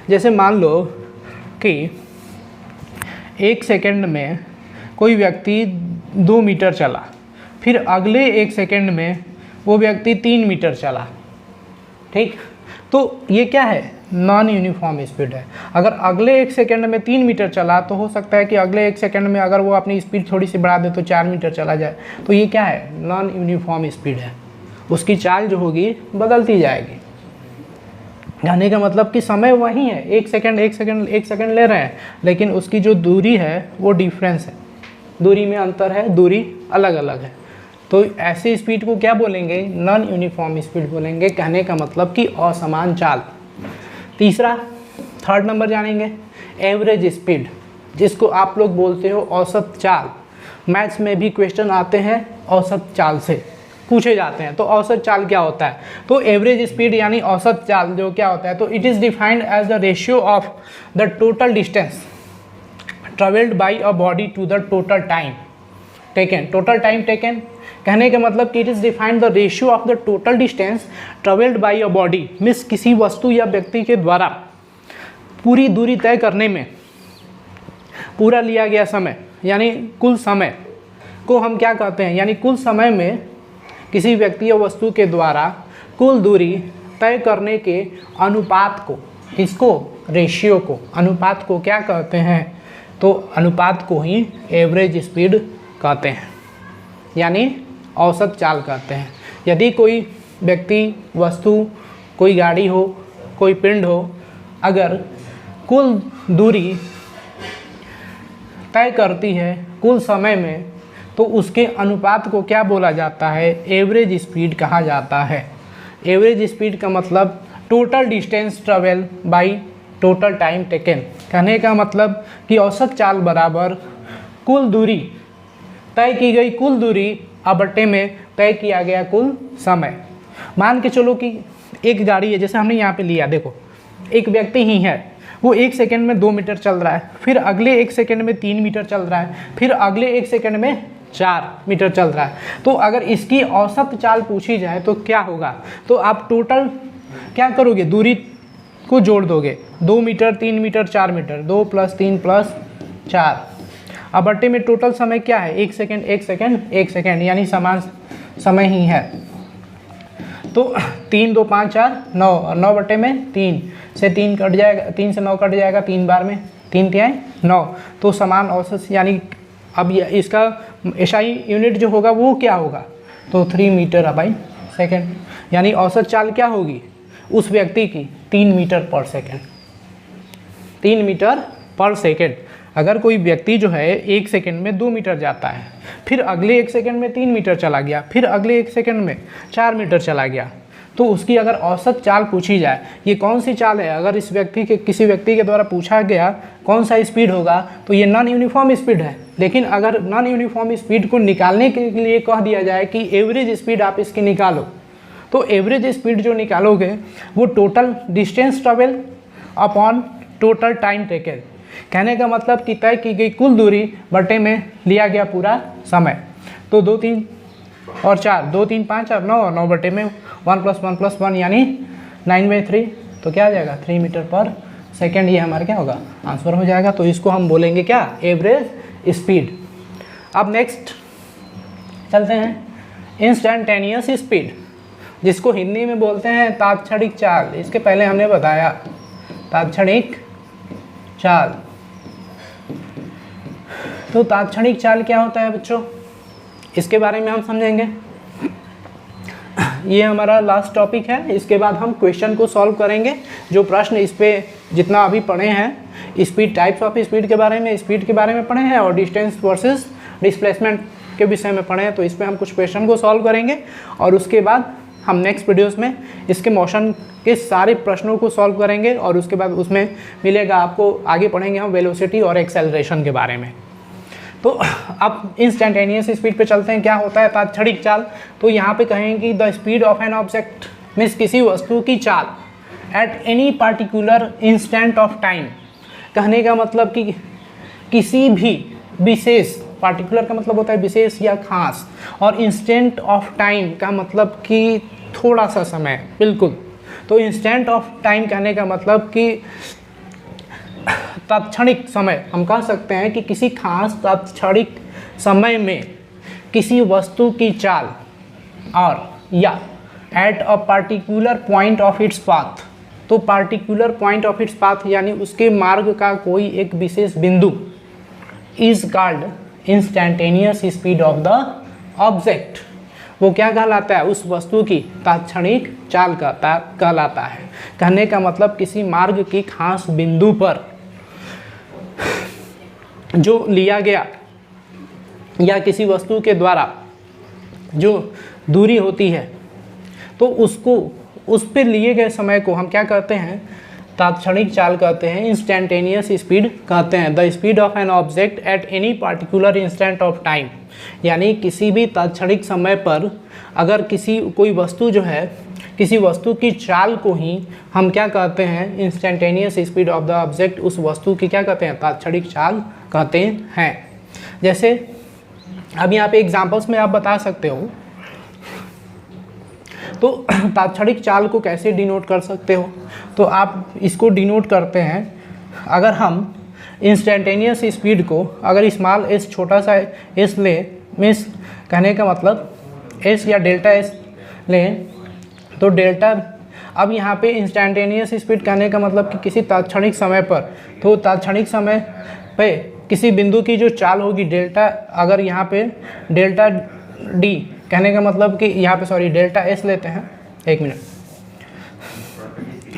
जैसे मान लो कि 1 सेकेंड में कोई व्यक्ति 2 मीटर चला, फिर अगले 1 सेकेंड में वो व्यक्ति 3 मीटर चला, ठीक? तो ये क्या है? नॉन यूनिफॉर्म स्पीड है। अगर अगले 1 सेकेंड में 3 मीटर चला तो हो सकता है कि अगले 1 सेकेंड में अगर वो अपनी स्पीड थोड़ी सी बढ़ा दे तो 4 मीटर चला जाए। तो ये क्या है? नॉन यूनिफॉर्म स्पीड है। उसकी चाल जो होगी बदलती जाएगी। कहने का मतलब कि समय वही है, 1 सेकेंड ले रहे हैं, लेकिन उसकी जो दूरी है वो डिफरेंस है, दूरी में अंतर है, दूरी अलग अलग है। तो ऐसी स्पीड को क्या बोलेंगे? नॉन यूनिफॉर्म स्पीड बोलेंगे। कहने का मतलब कि असमान चाल। तीसरा, थर्ड नंबर जानेंगे, एवरेज स्पीड, जिसको आप लोग बोलते हो औसत चाल। मैथ्स में भी क्वेश्चन आते हैं औसत चाल से पूछे जाते हैं। तो औसत चाल क्या होता है? तो एवरेज स्पीड यानी औसत चाल जो क्या होता है, तो it is defined as the ratio of the total distance travelled by a body to the total time taken. Total time taken कहने का मतलब कि it is defined the ratio of the total distance travelled by a body, means किसी वस्तु या व्यक्ति के द्वारा पूरी दूरी तय करने में पूरा लिया गया समय, यानी कुल समय को हम क्या कहते हैं? यानी कुल समय में किसी व्यक्ति या वस्तु के द्वारा कुल दूरी तय करने के अनुपात को, इसको रेशियो को, अनुपात को क्या कहते हैं? तो अनुपात को ही एवरेज स्पीड कहते हैं, यानी औसत चाल कहते हैं। यदि कोई व्यक्ति, वस्तु, कोई गाड़ी हो, कोई पिंड हो, अगर कुल दूरी तय करती है कुल समय में, तो उसके अनुपात को क्या बोला जाता है? एवरेज स्पीड कहा जाता है। एवरेज स्पीड का मतलब total distance travel by total time taken. कहने का मतलब कि औसत चाल बराबर कुल दूरी, तय की गई कुल दूरी बट्टे में तय किया गया कुल समय। मान के चलो कि एक गाड़ी है, जैसे हमने यहाँ पे लिया, देखो एक व्यक्ति ही है, वो 1 सेकंड में 2 मीटर चल रहा है, फिर अगले 1 सेकंड में 3 मीटर चल रहा है, फिर अगले 1 सेकंड में 4 मीटर चल रहा है। तो अगर इसकी औसत चाल पूछी जाए तो क्या होगा? तो आप टोटल क्या करोगे? दूरी को जोड़ दोगे, 2 मीटर, 3 मीटर, 4 मीटर, 2 + 3 + 4। अब बट्टे में टोटल समय क्या है? 1 सेकंड, 1 सेकंड, 1 सेकंड, यानी समान समय ही है। तो 3, 2, 5, 4, 9, और 9 बट्टे में 3 से 3 कट जाएगा, 3 से 9 कट जाएगा 3 बार में, 3 तिहाई 9। तो समान औसत, यानी अब इसका एसआई यूनिट जो होगा वो क्या होगा? तो 3 मीटर बाई सेकेंड, यानी औसत चाल क्या होगी उस व्यक्ति की? 3 metre per second. 3 metre per second. अगर कोई व्यक्ति जो है 1 सेकंड में 2 मीटर जाता है, फिर अगले 1 सेकंड में 3 मीटर चला गया, फिर अगले 1 सेकंड में 4 मीटर चला गया, तो उसकी अगर औसत चाल पूछी जाए, ये कौन सी चाल है? अगर इस व्यक्ति के, किसी व्यक्ति के द्वारा पूछा गया कौन सा स्पीड होगा, तो ये नॉन यूनिफॉर्म स्पीड है। लेकिन अगर नॉन यूनिफॉर्म स्पीड को निकालने के लिए कह दिया जाए कि एवरेज स्पीड आप इसकी निकालो, तो एवरेज स्पीड जो निकालोगे वो total distance travel upon total time taken. कहने का मतलब कि तय की गई कुल दूरी बटे में लिया गया पूरा समय। तो 2, 3 और 4, 2, 3, 5 और 9, और 9 बटे में 1 + 1 + 1 यानी 9/3। तो क्या आ जाएगा? 3 मीटर पर सेकेंड। ये हमारा क्या होगा? आंसर हो जाएगा। तो इसको हम बोलेंगे क्या? Average speed. अब नेक्स्ट चलते हैं इंस्टेंटेनियस स्पीड, जिसको हिंदी में बोलते हैं तात्क्षणिक चाल। इसके पहले हमने बताया तात्क्षणिक चाल। तो तात्क्षणिक चाल क्या होता है बच्चों, इसके बारे में हम समझेंगे। ये हमारा लास्ट टॉपिक है। इसके बाद हम क्वेश्चन को सॉल्व करेंगे। जो प्रश्न इस पे जितना अभी पढ़े हैं, स्पीड, टाइप्स ऑफ स्पीड के बारे में, स्पीड के बारे में पढ़े हैं, और डिस्टेंस वर्सेस डिस्प्लेसमेंट के विषय में पढ़े हैं। तो इस पर हम कुछ क्वेश्चन को सॉल्व करेंगे, और उसके बाद हम नेक्स्ट वीडियोस में इसके मोशन के सारे प्रश्नों को सॉल्व करेंगे, और उसके बाद उसमें मिलेगा आपको, आगे पढ़ेंगे हम वेलोसिटी और एक्सेलरेशन के बारे में। तो अब इंस्टेंटेनियस स्पीड पे चलते हैं। क्या होता है तात्क्षणिक चाल? तो यहाँ पे कहेंगे कि the speed of an object means किसी वस्तु की चाल at any particular instant of time. कहने का मतलब कि किसी भी विशेष, पार्टिकुलर का मतलब होता है विशेष या खास, और इंस्टेंट ऑफ टाइम का मतलब कि थोड़ा सा समय, बिल्कुल। तो इंस्टेंट ऑफ टाइम कहने का मतलब कि तात्क्षणिक समय। हम कह सकते हैं कि किसी खास तात्क्षणिक समय में किसी वस्तु की चाल, और या at a particular point of its path. तो particular point of its path यानी उसके मार्ग का कोई एक विशेष बिंदु is called instantaneous speed of the object. वो क्या कहलाता है? उस वस्तु की तात्क्षणिक चाल कहलाता है। कहने का मतलब किसी मार्ग की खास बिंदु पर जो लिया गया या किसी वस्तु के द्वारा जो दूरी होती है, तो उसको, उस पर लिए गए समय को हम क्या कहते हैं? तात्क्षणिक चाल कहते हैं, इंस्टेंटेनियस स्पीड कहते हैं। The speed of an object at any particular instant of time, यानी किसी भी तात्क्षणिक समय पर अगर कोई वस्तु जो है, किसी वस्तु की चाल को ही हम क्या कहते हैं? Instantaneous speed of the object. उस वस्तु की क्या कहते हैं? तात्क्षणिक चाल कहते हैं। जैसे अब यहाँ पे एग्जांपल्स में आप बता सकते हो, तो तात्क्षणिक चाल को कैसे डिनोट कर सकते हो? तो आप इसको डिनोट करते हैं, अगर हम इंस्टेंटेनियस स्पीड को अगर स्मॉल एस, छोटा सा एस ले, मीन्स कहने का मतलब एस या डेल्टा एस लें, तो डेल्टा, अब यहाँ पे इंस्टेंटेनियस स्पीड कहने का मतलब कि किसी तात्क्षणिक समय पर, तो तात्क्षणिक समय पे किसी बिंदु की जो चाल होगी डेल्टा, अगर यहाँ पे डेल्टा डी कहने का मतलब कि यहाँ पे सॉरी डेल्टा एस लेते हैं, एक मिनट,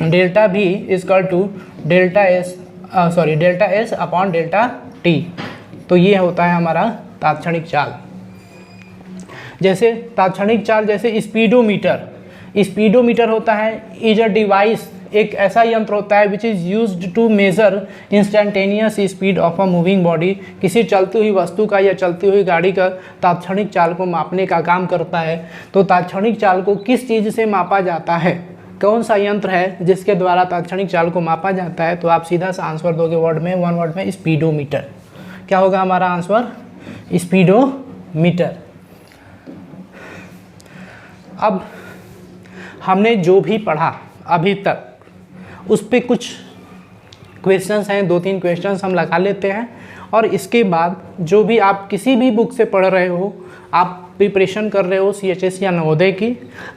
डेल्टा भी is equal to delta S upon delta T. तो ये होता है हमारा तात्क्षणिक चाल। जैसे तात्क्षणिक चाल, जैसे स्पीडोमीटर होता है इज अ डिवाइस, एक ऐसा यंत्र होता है which is used to measure instantaneous speed of a moving body. किसी चलती हुई वस्तु का या चलती हुई गाड़ी का तात्क्षणिक चाल को मापने का काम करता है। तो तात्क्षणिक चाल को किस चीज़ से मापा जाता है, कौन सा यंत्र है जिसके द्वारा तात्क्षणिक चाल को मापा जाता है? तो आप सीधा सा आंसर दोगे वन वर्ड में स्पीडोमीटर। क्या होगा हमारा आंसर? स्पीडोमीटर। अब हमने जो भी पढ़ा अभी तक उस पे कुछ क्वेश्चंस हैं, 2-3 क्वेश्चंस हम लगा लेते हैं, और इसके बाद जो भी आप किसी भी बुक से पढ़ रहे हो, आप प्रिपरेशन कर रहे हो CHS या नवोदय की,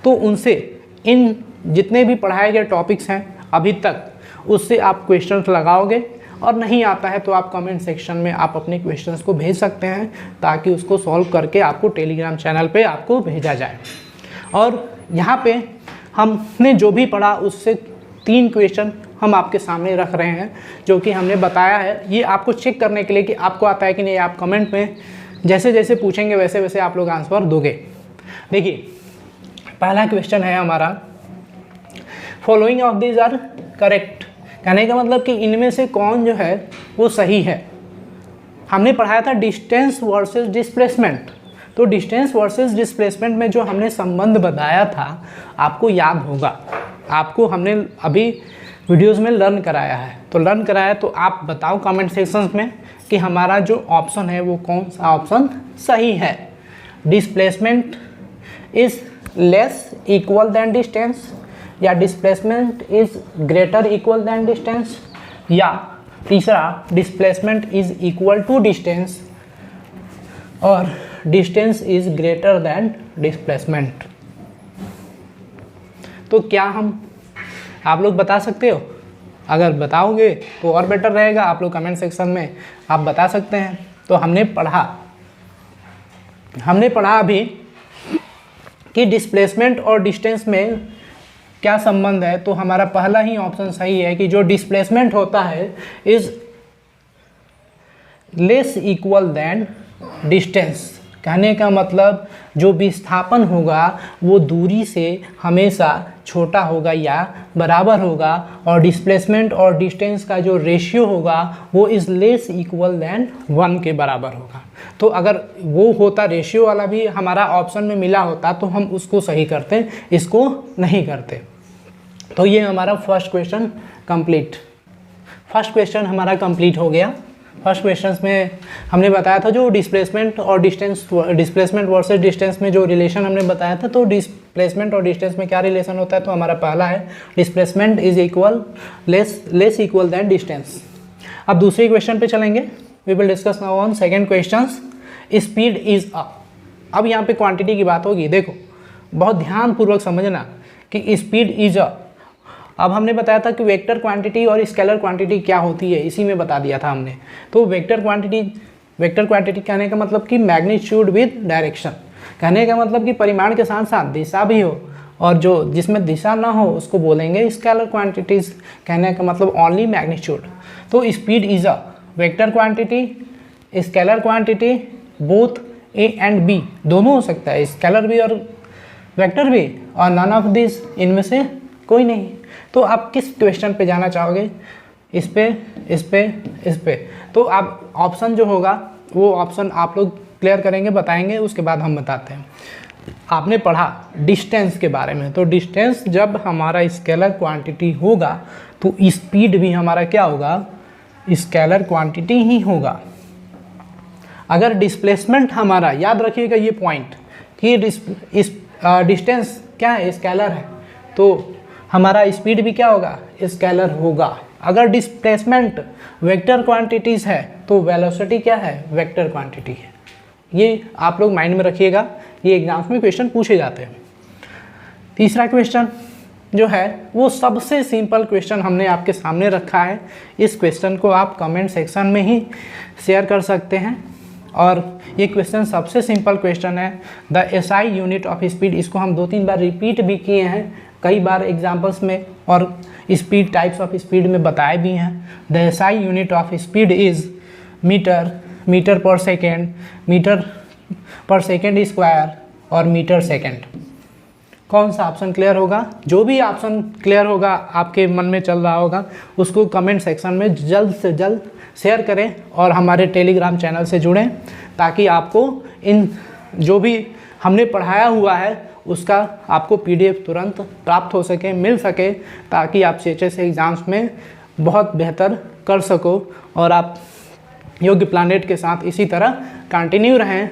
तो उनसे इन जितने भी पढ़ाए गए टॉपिक्स हैं अभी तक, उससे आप क्वेश्चंस लगाओगे, और नहीं आता है तो आप कमेंट सेक्शन में आप अपने क्वेश्चंस को भेज सकते हैं, ताकि उसको सॉल्व करके आपको टेलीग्राम चैनल पे आपको भेजा जाए। और यहाँ पे हमने जो भी पढ़ा उससे 3 क्वेश्चन हम आपके सामने रख रहे हैं, जो कि हमने बताया है। ये आपको चेक करने के लिए कि आपको आता है कि नहीं। आप कमेंट में जैसे जैसे पूछेंगे वैसे वैसे आप लोग आंसर दोगे। देखिए, पहला क्वेश्चन है हमारा, following of this are correct. कहने का मतलब कि इनमें से कौन जो है वो सही है। हमने पढ़ाया था डिस्टेंस वर्सेस डिस्प्लेसमेंट। तो डिस्टेंस वर्सेस डिस्प्लेसमेंट में जो हमने संबंध बताया था, आपको याद होगा, आपको हमने अभी वीडियोस में लर्न कराया है। तो लर्न कराया, तो आप बताओ कमेंट सेक्शंस में कि हमारा जो ऑप्शन है वो कौन सा ऑप्शन सही है। Displacement is less equal than distance, या displacement is greater equal than distance, या तीसरा displacement is equal to distance, और distance is greater than displacement. तो क्या आप लोग बता सकते हो? अगर बताओगे तो और बेटर रहेगा, आप लोग कमेंट सेक्शन में आप बता सकते हैं। तो हमने पढ़ा अभी कि डिस्प्लेसमेंट और डिस्टेंस में क्या संबंध है। तो हमारा पहला ही ऑप्शन सही है कि जो डिस्प्लेसमेंट होता है is less equal than distance. कहने का मतलब जो विस्थापन होगा वो दूरी से हमेशा छोटा होगा या बराबर होगा, और डिस्प्लेसमेंट और डिस्टेंस का जो रेशियो होगा वो इज़ लेस इक्वल दैन 1 के बराबर होगा। तो अगर वो होता, रेशियो वाला भी हमारा ऑप्शन में मिला होता, तो हम उसको सही करते, इसको नहीं करते। तो ये हमारा first question complete. First question हमारा कंप्लीट हो गया। फर्स्ट क्वेश्चन में हमने बताया था जो डिस्प्लेसमेंट और डिस्प्लेसमेंट वर्सेस डिस्टेंस में जो रिलेशन हमने बताया था। तो डिस्प्लेसमेंट और डिस्टेंस में क्या रिलेशन होता है? तो हमारा पहला है displacement is equal less equal than distance. अब दूसरे क्वेश्चन पे चलेंगे। We will discuss now on second question, speed is a. अब यहाँ पे क्वांटिटी की बात होगी। देखो, बहुत ध्यानपूर्वक समझना कि स्पीड इज अ। अब हमने बताया था कि वेक्टर क्वांटिटी और स्केलर क्वांटिटी क्या होती है, इसी में बता दिया था हमने। तो वेक्टर क्वांटिटी कहने का मतलब कि मैग्नीट्यूड विद डायरेक्शन। कहने का मतलब कि परिमाण के साथ साथ दिशा भी हो, और जो जिसमें दिशा ना हो उसको बोलेंगे स्केलर क्वांटिटीज। कहने का मतलब ओनली मैग्नीट्यूड। तो speed is a vector quantity, scalar quantity, both A and B, दोनों हो सकता है, स्केलर भी और वेक्टर भी, और नन ऑफ दिस, इनमें से कोई नहीं। तो आप किस क्वेश्चन पे जाना चाहोगे? इस पे। तो आप ऑप्शन जो होगा वो ऑप्शन आप लोग क्लियर करेंगे, बताएंगे, उसके बाद हम बताते हैं। आपने पढ़ा डिस्टेंस के बारे में। तो डिस्टेंस जब हमारा स्केलर क्वांटिटी होगा तो स्पीड भी हमारा क्या होगा? स्केलर क्वांटिटी ही होगा। अगर डिस्प्लेसमेंट हमारा, याद रखिएगा ये पॉइंट कि डिस्टेंस क्या है? स्केलर है, तो हमारा स्पीड भी क्या होगा? स्केलर होगा। अगर डिस्प्लेसमेंट वेक्टर क्वांटिटीज़ है तो वेलोसिटी क्या है? वेक्टर क्वांटिटी है। ये आप लोग माइंड में रखिएगा, ये एग्जाम्स में क्वेश्चन पूछे जाते हैं। तीसरा क्वेश्चन जो है वो सबसे सिंपल क्वेश्चन हमने आपके सामने रखा है। इस क्वेश्चन को आप कमेंट सेक्शन में ही शेयर कर सकते हैं। और ये क्वेश्चन सबसे सिंपल क्वेश्चन है। The SI unit of speed, इसको हम 2-3 बार रिपीट भी किए हैं कई बार एग्जाम्पल्स में, और स्पीड टाइप्स ऑफ स्पीड में बताए भी हैं। The SI unit of speed is metre, metre per second, metre per second square और मीटर सेकेंड। कौन सा ऑप्शन क्लियर होगा? जो भी ऑप्शन क्लियर होगा आपके मन में चल रहा होगा उसको कमेंट सेक्शन में जल्द से जल्द शेयर करें और हमारे टेलीग्राम चैनल से जुड़ें, ताकि आपको इन जो भी हमने पढ़ाया हुआ है उसका आपको PDF तुरंत प्राप्त हो सके, मिल सके, ताकि आप CHS एग्ज़ाम्स में बहुत बेहतर कर सको और आप योग्य प्लानेट के साथ इसी तरह कंटिन्यू रहें।